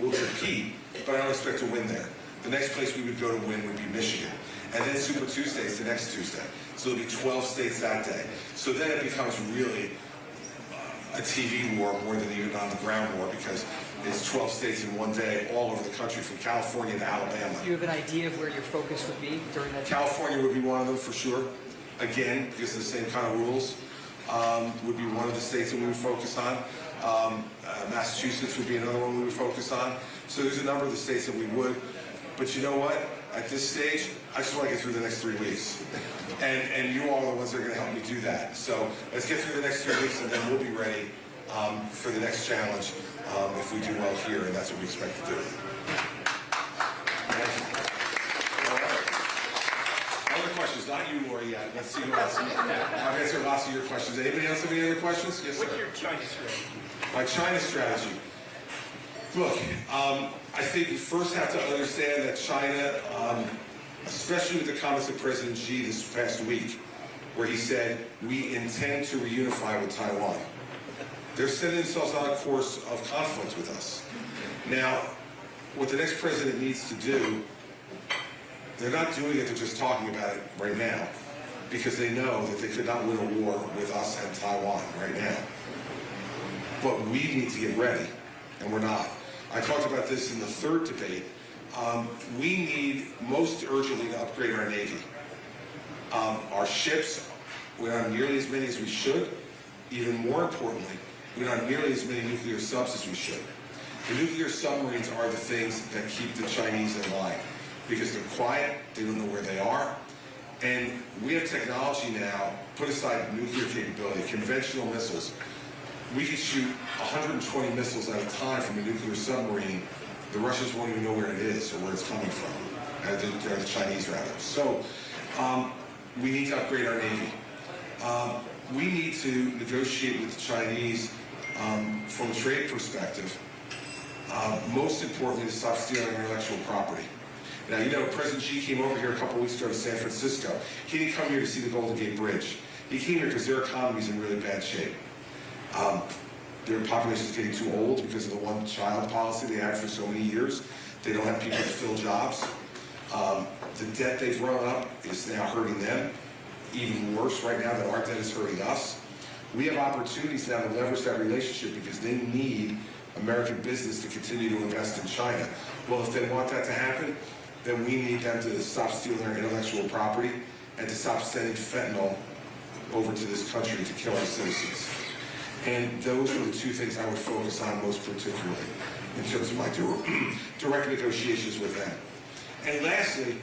will compete, but I don't expect to win there. The next place we would go to win would be Michigan. And then Super Tuesday is the next Tuesday. So there'll be 12 states that day. So then it becomes really a TV war more than even on the ground war, because it's 12 states in one day all over the country, from California to Alabama. Do you have an idea of where your focus would be during that time? California would be one of them for sure. Again, because of the same kind of rules, would be one of the states that we would focus on. Massachusetts would be another one we would focus on. So there's a number of the states that we would. But you know what? At this stage, I just want to get through the next 3 weeks. And you all are the ones that are going to help me do that. So let's get through the next 3 weeks, and then we'll be ready for the next challenge if we do well here, and that's what we expect to do. Thank you. All right. Other questions? Not you, Lori, yet. Let's see who else. I've answered lots of your questions. Anybody else have any other questions? Yes, sir. What's your China strategy? My China strategy. Look, I think we first have to understand that China, especially with the comments of President Xi this past week, where he said, we intend to reunify with Taiwan. They're setting themselves on a course of conflict with us. Now, what the next president needs to do, they're not doing it, they're just talking about it right now, because they know that they could not win a war with us and Taiwan right now. But we need to get ready, and we're not. I talked about this in the third debate. We need most urgently to upgrade our Navy. Our ships, we're not nearly as many as we should. Even more importantly, we're not nearly as many nuclear subs as we should. The nuclear submarines are the things that keep the Chinese in line, because they're quiet, they don't know where they are, and we have technology now, put aside nuclear capability, conventional missiles. We can shoot 120 missiles at a time from a nuclear submarine. The Russians won't even know where it is or where it's coming from. The Chinese, rather. So we need to upgrade our Navy. We need to negotiate with the Chinese from a trade perspective. Most importantly, to stop stealing intellectual property. Now, you know, President Xi came over here a couple weeks ago to San Francisco. He didn't come here to see the Golden Gate Bridge. He came here because their economy is in really bad shape. Their population is getting too old because of the one-child policy they had for so many years. They don't have people to fill jobs. The debt they've run up is now hurting them even worse right now than our debt is hurting us. We have opportunities now to leverage that relationship because they need American business to continue to invest in China. Well, if they want that to happen, then we need them to stop stealing our intellectual property and to stop sending fentanyl over to this country to kill our citizens. And those are the two things I would focus on most particularly in terms of my direct negotiations with them. And lastly,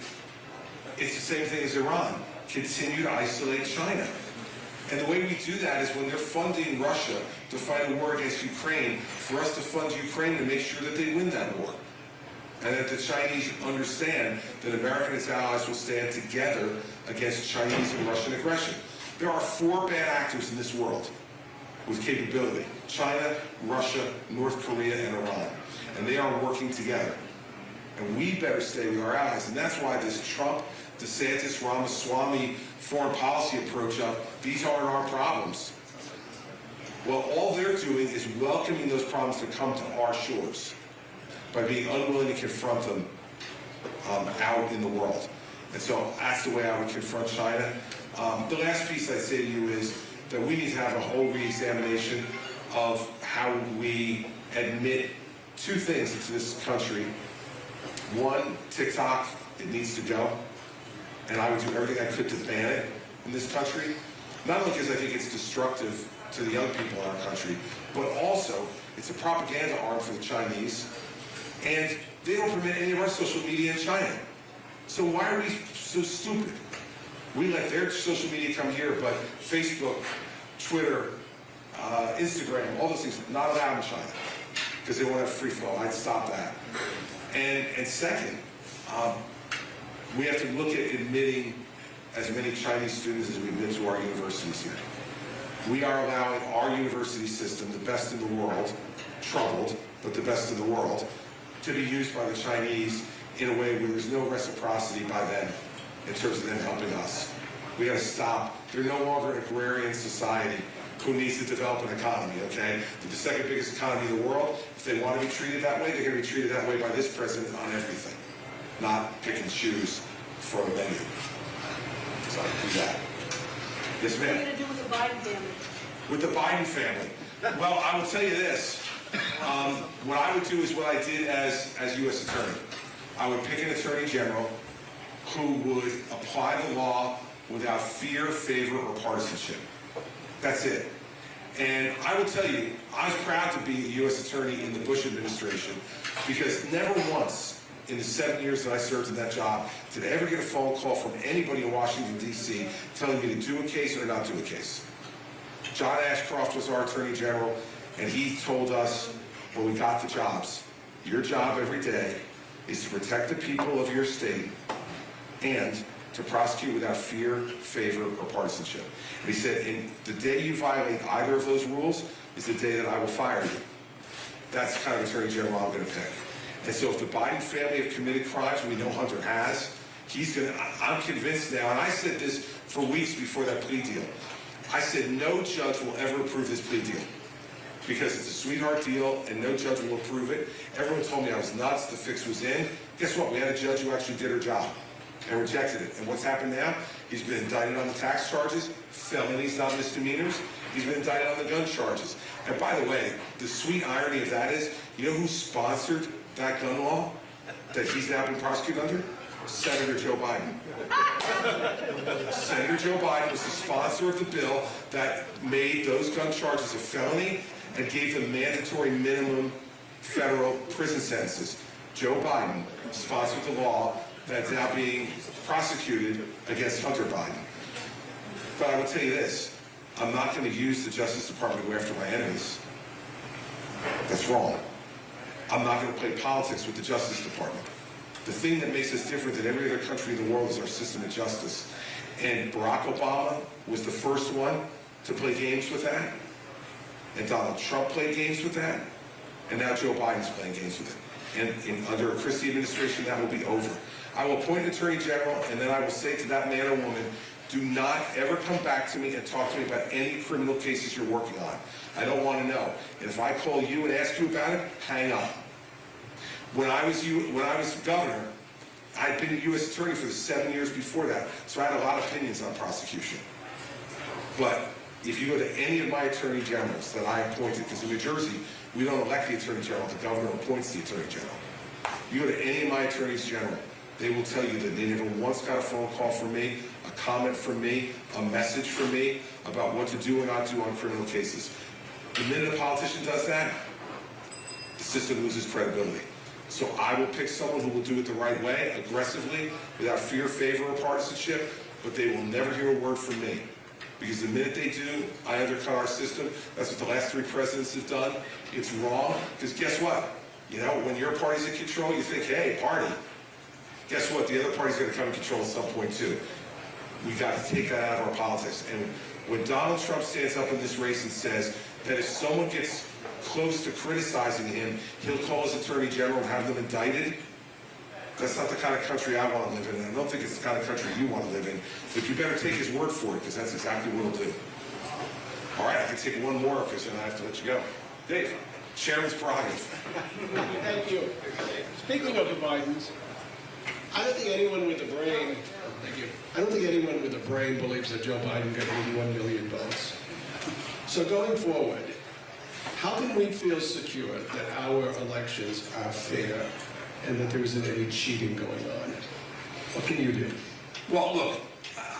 it's the same thing as Iran. Continue to isolate China. And the way we do that is when they're funding Russia to fight a war against Ukraine, for us to fund Ukraine to make sure that they win that war. And that the Chinese understand that America and its allies will stand together against Chinese and Russian aggression. There are 4 bad actors in this world with capability: China, Russia, North Korea, and Iran. And they are working together. And we better stay with our allies. And that's why this Trump, DeSantis, Ramaswamy foreign policy approach of, these aren't our problems. Well, all they're doing is welcoming those problems to come to our shores by being unwilling to confront them out in the world. And so that's the way I would confront China. The last piece I'd say to you is that we need to have a whole re-examination of how we admit 2 things into this country One, TikTok, it needs to go. And I would do everything I could to ban it in this country. Not only because I think it's destructive to the young people in our country, but also it's a propaganda arm for the Chinese. And they don't permit any of our social media in China. So why are we so stupid? We let their social media come here, but Facebook, Twitter, Instagram, all those things, not allowed in China. Because they won't have free flow. I'd stop that. And second, we have to look at admitting as many Chinese students as we admit to our universities here. We are allowing our university system, the best in the world, troubled, but the best in the world, to be used by the Chinese in a way where there's no reciprocity by them in terms of them helping us. We got to stop. They're no longer an agrarian society who needs to develop an economy, okay? They're the second biggest economy in the world. If they want to be treated that way, they're going to be treated that way by this president on everything, not pick and choose for a menu. So do that. Yes, What are you ma'am? going to do with the Biden family? With the Biden family. Well, I will tell you this. What I would do is what I did as U.S. Attorney. I would pick an Attorney General who would apply the law without fear, favor, or partisanship. That's it. And I will tell you, I was proud to be a U.S. Attorney in the Bush administration because never once in the 7 years that I served in that job did I ever get a phone call from anybody in Washington, D.C. telling me to do a case or not do a case. John Ashcroft was our Attorney General, and he told us when we got the jobs, your job every day is to protect the people of your state and to prosecute without fear, favor, or partisanship. And he said, and the day you violate either of those rules is the day that I will fire you. That's the kind of Attorney General I'm going to pick. And so if the Biden family have committed crimes, we know Hunter has, I'm convinced now, and I said this for weeks before that plea deal, I said no judge will ever approve this plea deal because it's a sweetheart deal and no judge will approve it. Everyone told me I was nuts, the fix was in. Guess what? We had a judge who actually did her job and rejected it. And what's happened now? He's been indicted on the tax charges, felonies, not misdemeanors. He's been indicted on the gun charges. And by the way, the sweet irony of that is, you know who sponsored that gun law that he's now been prosecuted under? Senator Joe Biden. Senator Joe Biden was the sponsor of the bill that made those gun charges a felony and gave them mandatory minimum federal prison sentences. Joe Biden sponsored the law that's now being prosecuted against Hunter Biden. But I will tell you this, I'm not going to use the Justice Department to go after my enemies. That's wrong. I'm not going to play politics with the Justice Department. The thing that makes us different than every other country in the world is our system of justice. And Barack Obama was the first one to play games with that. And Donald Trump played games with that. And now Joe Biden's playing games with it. And under a Christie administration, that will be over. I will appoint an Attorney General, and then I will say to that man or woman, do not ever come back to me and talk to me about any criminal cases you're working on. I don't want to know. And if I call you and ask you about it, hang up. When I was governor, I'd been a U.S. Attorney for the 7 years before that, so I had a lot of opinions on prosecution. But if you go to any of my Attorney Generals that I appointed, because in New Jersey, we don't elect the Attorney General, the governor appoints the Attorney General. You go to any of my Attorneys General, they will tell you that they never once got a phone call from me, a comment from me, a message from me about what to do or not do on criminal cases. The minute a politician does that, the system loses credibility. So I will pick someone who will do it the right way, aggressively, without fear, favor, or partisanship, but they will never hear a word from me. Because the minute they do, I undercut our system. That's what the last 3 presidents have done. It's wrong, because guess what? You know, when your party's in control, you think, hey, party. Guess what? The other party's going to come in control at some point, too. We've got to take that out of our politics. And when Donald Trump stands up in this race and says that if someone gets close to criticizing him, he'll call his Attorney General and have them indicted, that's not the kind of country I want to live in. And I don't think it's the kind of country you want to live in. But you better take his word for it, because that's exactly what he'll do. All right, I can take one more, because then I have to let you go. Dave, Chairman's prerogative. Thank you. Speaking of the Bidens, I don't think anyone with a brain, I don't think anyone with a brain believes that Joe Biden got 81 million votes. So going forward, how can we feel secure that our elections are fair and that there isn't any cheating going on. What can you do? Well, look,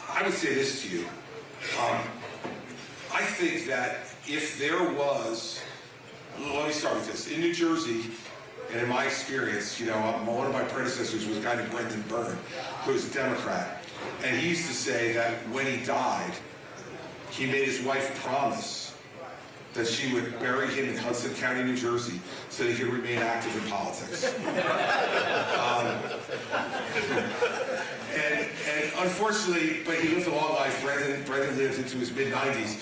I would say this to you. I think that if there was, let me start with this. In New Jersey, and in my experience, one of my predecessors was a guy named Brendan Byrne, who was a Democrat. And he used to say that when he died, he made his wife promise that she would bury him in Hudson County, New Jersey, so that he could remain active in politics. And unfortunately, but he lived a long life. Brendan lived into his mid-90s.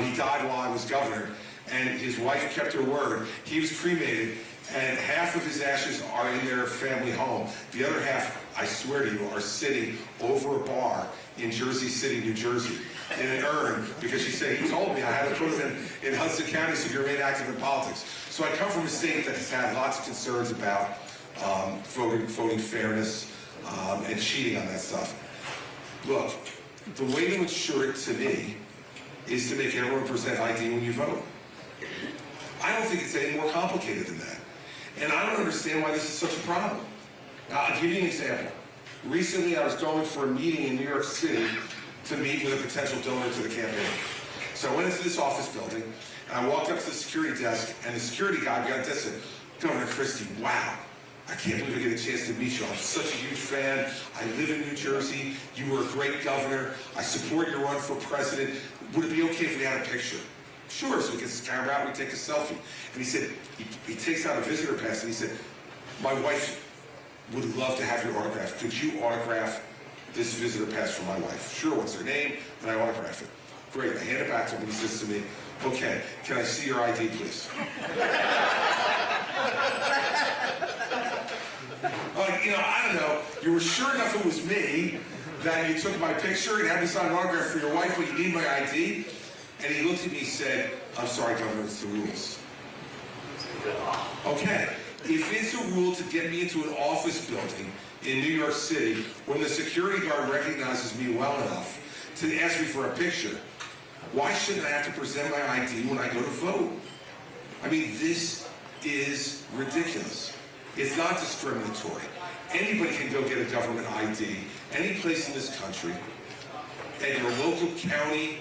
He died while I was governor, and his wife kept her word. He was cremated, and half of his ashes are in their family home. The other half, I swear to you, are sitting over a bar in Jersey City, New Jersey, in an urn, because she said, he told me I had to put him in Hudson County so he could remain active in politics. So I come from a state that has had lots of concerns about voting fairness and cheating on that stuff. Look, the way to ensure it to me is to make everyone present ID when you vote. I don't think it's any more complicated than that. And I don't understand why this is such a problem. I'll give you an example. Recently, I was going for a meeting in New York City to meet with a potential donor to the campaign. So I went into this office building, and I walked up to the security desk, and the security guy got this and Governor Christie, wow, I can't believe I get a chance to meet you. I'm such a huge fan. I live in New Jersey. You were a great governor. I support your run for president. Would it be okay if we had a picture? Sure. So he gets his camera out, we take a selfie. And he said, he takes out a visitor pass, and he said, my wife would love to have your autograph. Could you autograph this visitor pass for my wife? Sure, what's her name? And I autograph it. Great, I hand it back to him, and he says to me, okay, can I see your ID, please? I don't know, you were sure enough it was me that you took my picture and had me sign an autograph for your wife, but you need my ID? And he looked at me and said, I'm sorry, Governor, it's the rules. Okay, if it's a rule to get me into an office building in New York City when the security guard recognizes me well enough to ask me for a picture, why shouldn't I have to present my ID when I go to vote? I mean, this is ridiculous. It's not discriminatory. Anybody can go get a government ID any place in this country. At your local county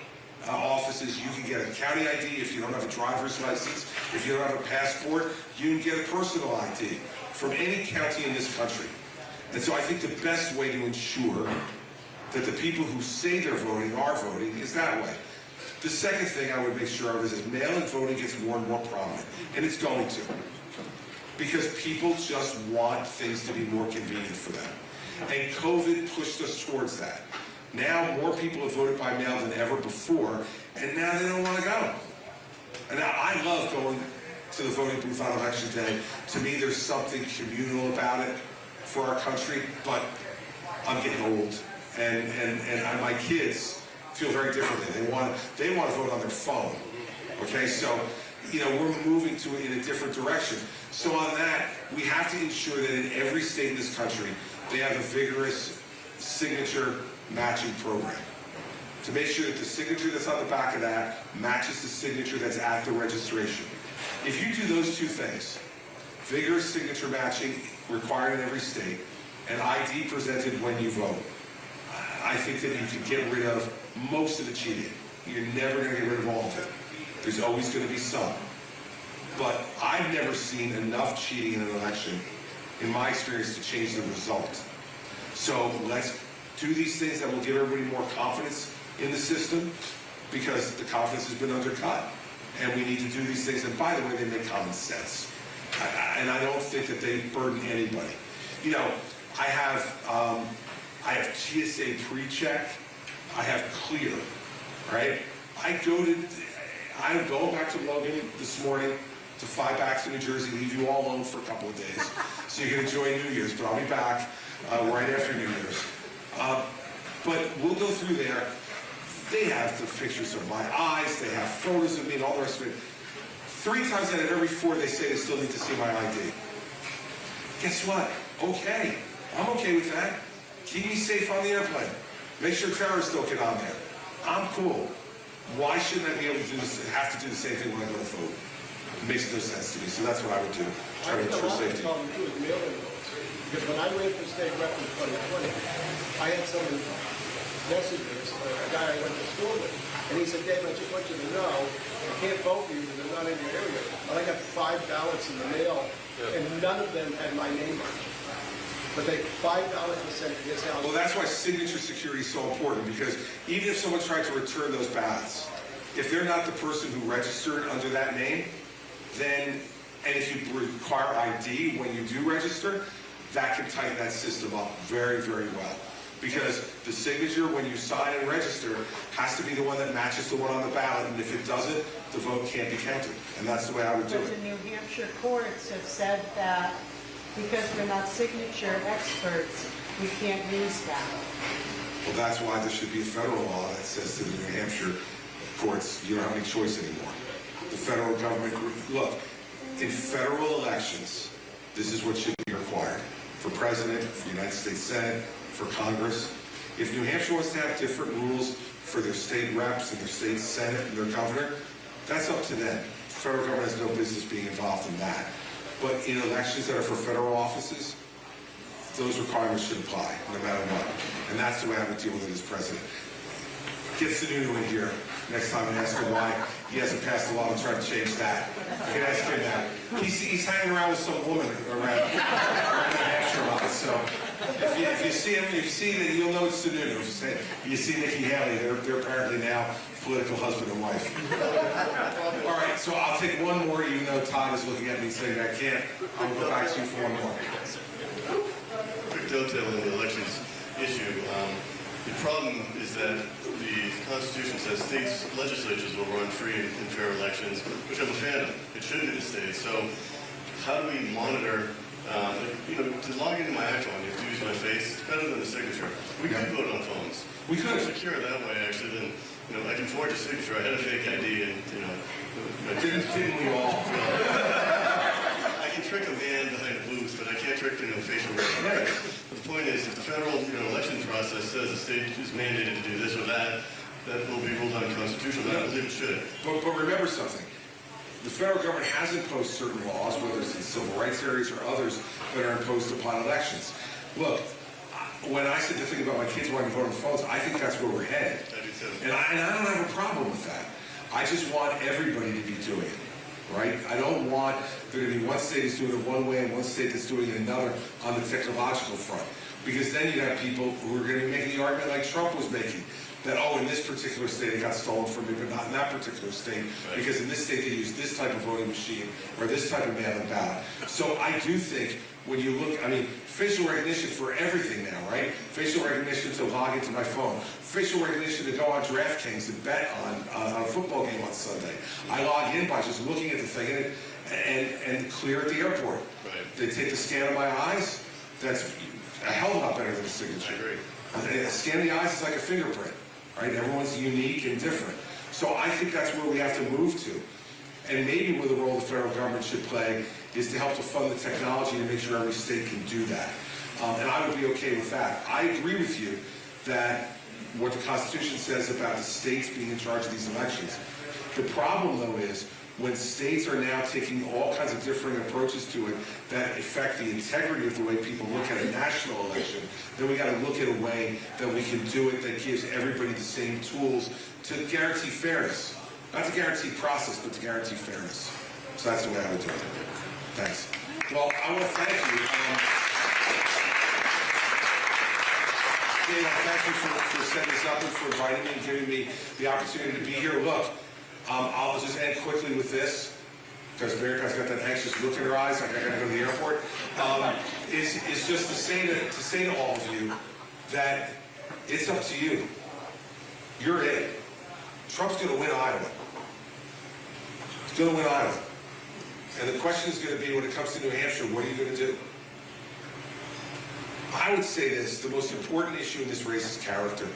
offices, you can get a county ID if you don't have a driver's license. If you don't have a passport, you can get a personal ID from any county in this country. And so I think the best way to ensure that the people who say they're voting are voting is that way. The second thing I would make sure of is mail-in voting gets more and more prominent, and it's going to. Because people just want things to be more convenient for them. And COVID pushed us towards that. Now more people have voted by mail than ever before, and now they don't want to go. And now I love going to the voting booth on election day. To me, there's something communal about it for our country, but I'm getting old, and my kids feel very differently. They want to vote on their phone. Okay, so we're moving to it in a different direction. So on that, we have to ensure that in every state in this country, they have a vigorous signature matching program to make sure that the signature that's on the back of that matches the signature that's at the registration. If you do those two things, vigorous signature matching required in every state, and ID presented when you vote, I think that you can get rid of most of the cheating. You're never going to get rid of all of it. There's always going to be some. But I've never seen enough cheating in an election, in my experience, to change the result. So let's do these things that will give everybody more confidence in the system, because the confidence has been undercut. And we need to do these things. And by the way, they make common sense. And I don't think that they burden anybody. I have TSA pre-check. I have clear, right? I'm going back to Logan this morning to fly back to New Jersey, leave you all alone for a couple of days, so you can enjoy New Year's, but I'll be back right after New Year's. But we'll go through there. They have the pictures of my eyes, they have photos of me and all the rest of it. 3 times out of every 4, they say they still need to see my ID. Guess what? Okay. I'm okay with that. Keep me safe on the airplane. Make sure terrorists don't get on there. I'm cool. Why shouldn't I be able to have to do the same thing when I go to vote? It makes no sense to me, so that's what I would do. Try to ensure safety. The problem too is mail-in votes. Because when I ran for state rep in 2020, I had someone message me, a guy I went to school with, and he said, Dave, I just want you to know, I can't vote for you because they're not in your area. But I got 5 ballots in the mail, and none of them had my name on it. But they $5 was sent to his house. Well, that's why signature security is so important, because even if someone tried to return those ballots, if they're not the person who registered under that name, then, and if you require ID when you do register, that can tighten that system up very, very well. Because the signature, when you sign and register, has to be the one that matches the one on the ballot, and if it doesn't, the vote can't be counted. And that's the way I would do But it. the New Hampshire courts have said that because we're not signature experts, we can't use that. Well, that's why there should be a federal law that says to the New Hampshire courts, you don't have any choice anymore. The federal government, look, in federal elections, this is what should be required. For president, for the United States Senate, for Congress. If New Hampshire wants to have different rules for their state reps and their state Senate and their governor, that's up to them. The federal government has no business being involved in that. But in elections that are for federal offices, those requirements should apply, no matter what. And that's the way I would deal with it as president. Get Sununu in here next time and ask him why he hasn't passed a law to try to change that. You can ask him that. He's hanging around with some woman around New Hampshire a lot. So if you see him, if you see that, you'll know it's Sununu. If you see Nikki Haley, they're apparently now political husband and wife. All right, so I'll take one more, even though Todd is looking at me saying I can't. I'll go back to you for one more. Quick dovetail on the elections issue. The problem is that the Constitution says states' legislatures will run free and fair elections, which I'm a fan of. It should be the state. So how do we monitor, to log into my iPhone, you have to use my face. It's better than a signature. We could vote on phones. We could. Secure it that way, actually, then, I can forge a signature. I had a fake ID and, Didn't we all? I can trick a man behind a booth, but I can't trick, facial recognition. But the point is, if the federal, election process says the state is mandated to do this or that, that will be ruled unconstitutional. I believe it should. But remember something. The federal government has imposed certain laws, whether it's in civil rights areas or others, that are imposed upon elections. Look, when I said the thing about my kids wanting to vote on phones, I think that's where we're headed. I do too. And I don't have a problem with that. I just want everybody to be doing it, right? I don't want there to be one state that's doing it one way and one state that's doing it another on the technological front. Because then you have people who are going to be making the argument like Trump was making, that, in this particular state it got stolen from me, but not in that particular state, because in this state they use this type of voting machine or this type of mail-in ballot. So I do think when you look, facial recognition for everything now, right? Facial recognition to log into my phone. Facial recognition to go on DraftKings and bet on a football game on Sunday. I log in by just looking at the thing and clear at the airport. Right. They take the scan of my eyes. That's a hell of a lot better than a signature. I agree. A scan of the eyes is like a fingerprint, right? Everyone's unique and different. So I think that's where we have to move to. And maybe where the role the federal government should play is to help to fund the technology to make sure every state can do that. And I would be okay with that. I agree with you that what the Constitution says about the states being in charge of these elections. The problem, though, is when states are now taking all kinds of different approaches to it that affect the integrity of the way people look at a national election, then we got to look at a way that we can do it that gives everybody the same tools to guarantee fairness. Not to guarantee process, but to guarantee fairness. So that's the way I would do it. Thanks. Well, I want to thank you. Thank you for setting this up and for inviting me and giving me the opportunity to be here. Look, I'll just end quickly with this, because America's got that anxious look in her eyes, like I got to go to the airport. Is just to say to all of you that it's up to you. You're it. Trump's going to win Iowa. He's going to win Iowa. And the question is going to be, when it comes to New Hampshire, what are you going to do? I would say this, the most important issue in this race is character.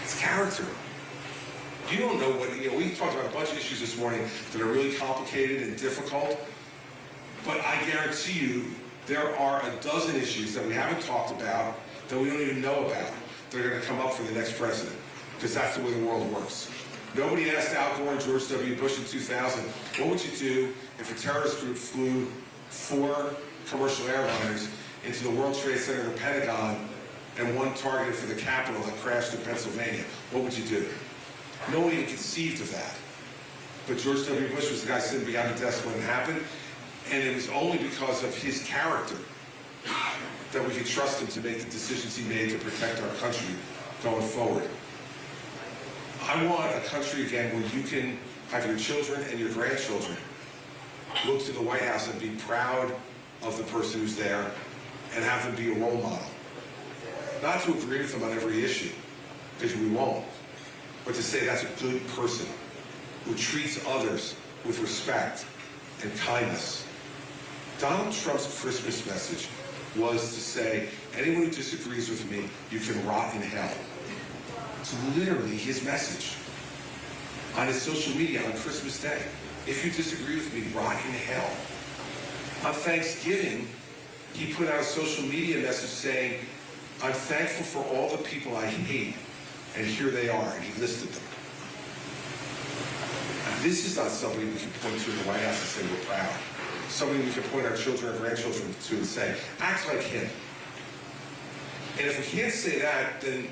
It's character. You don't know what, we talked about a bunch of issues this morning that are really complicated and difficult, but I guarantee you there are a dozen issues that we haven't talked about that we don't even know about that are going to come up for the next president, because that's the way the world works. Nobody asked Al Gore and George W. Bush in 2000, what would you do if a terrorist group flew 4 commercial airliners into the World Trade Center, the Pentagon, and one targeted for the Capitol that crashed in Pennsylvania, what would you do? No one even conceived of that. But George W. Bush was the guy sitting behind the desk when it happened, and it was only because of his character that we could trust him to make the decisions he made to protect our country going forward. I want a country again where you can have your children and your grandchildren look to the White House and be proud of the person who's there and have them be a role model. Not to agree with them on every issue, because we won't, but to say that's a good person who treats others with respect and kindness. Donald Trump's Christmas message was to say, anyone who disagrees with me, you can rot in hell. It's literally his message on his social media on Christmas Day. If you disagree with me, rot in hell. On Thanksgiving, he put out a social media message saying, I'm thankful for all the people I hate, and here they are, and he listed them. Now, this is not somebody we can point to in the White House and say we're proud. Somebody we can point our children or grandchildren to and say, act like him. And if we can't say that, then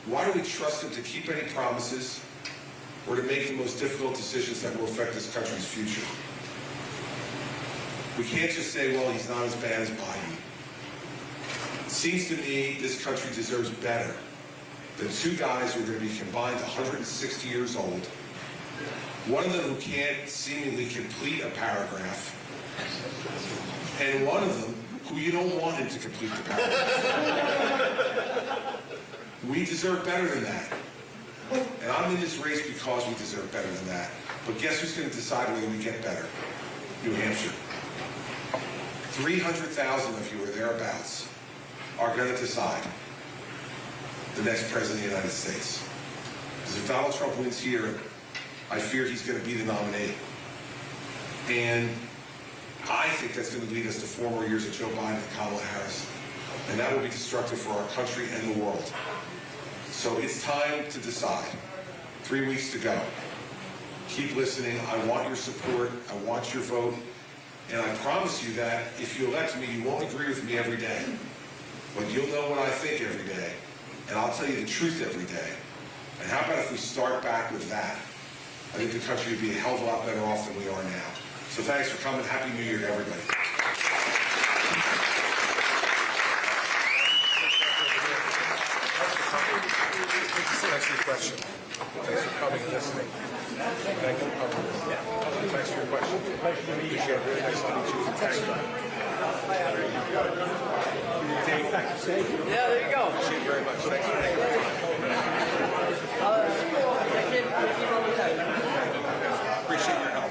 why do we trust him to keep any promises or to make the most difficult decisions that will affect this country's future? We can't just say, well, he's not as bad as Biden. It seems to me this country deserves better than two guys who are going to be combined 160 years old, one of them who can't seemingly complete a paragraph, and one of them who you don't want him to complete the paragraph. We deserve better than that. And I'm in this race because we deserve better than that. But guess who's going to decide whether we get better? New Hampshire. 300,000 of you or thereabouts are going to decide the next president of the United States. Because if Donald Trump wins here, I fear he's going to be the nominee. And I think that's going to lead us to 4 more years of Joe Biden and Kamala Harris. And that will be destructive for our country and the world. So it's time to decide. 3 weeks to go. Keep listening. I want your support. I want your vote. And I promise you that if you elect me, you won't agree with me every day. But you'll know what I think every day. And I'll tell you the truth every day. And how about if we start back with that? I think the country would be a hell of a lot better off than we are now. So thanks for coming. Happy New Year to everybody. Thanks for your question. Thanks for coming and listening. Thank you for coming. Thanks for your question. Appreciate it. Really nice to meet you. Thank you. Dave, thank you. Yeah, there you go. Appreciate it very much. Thanks for taking the time. Appreciate your help.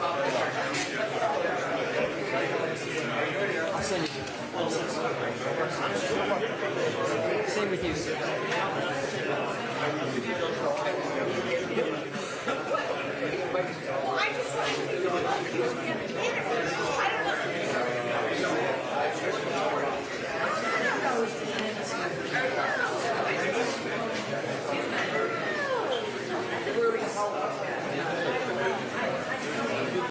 Same with you, sir.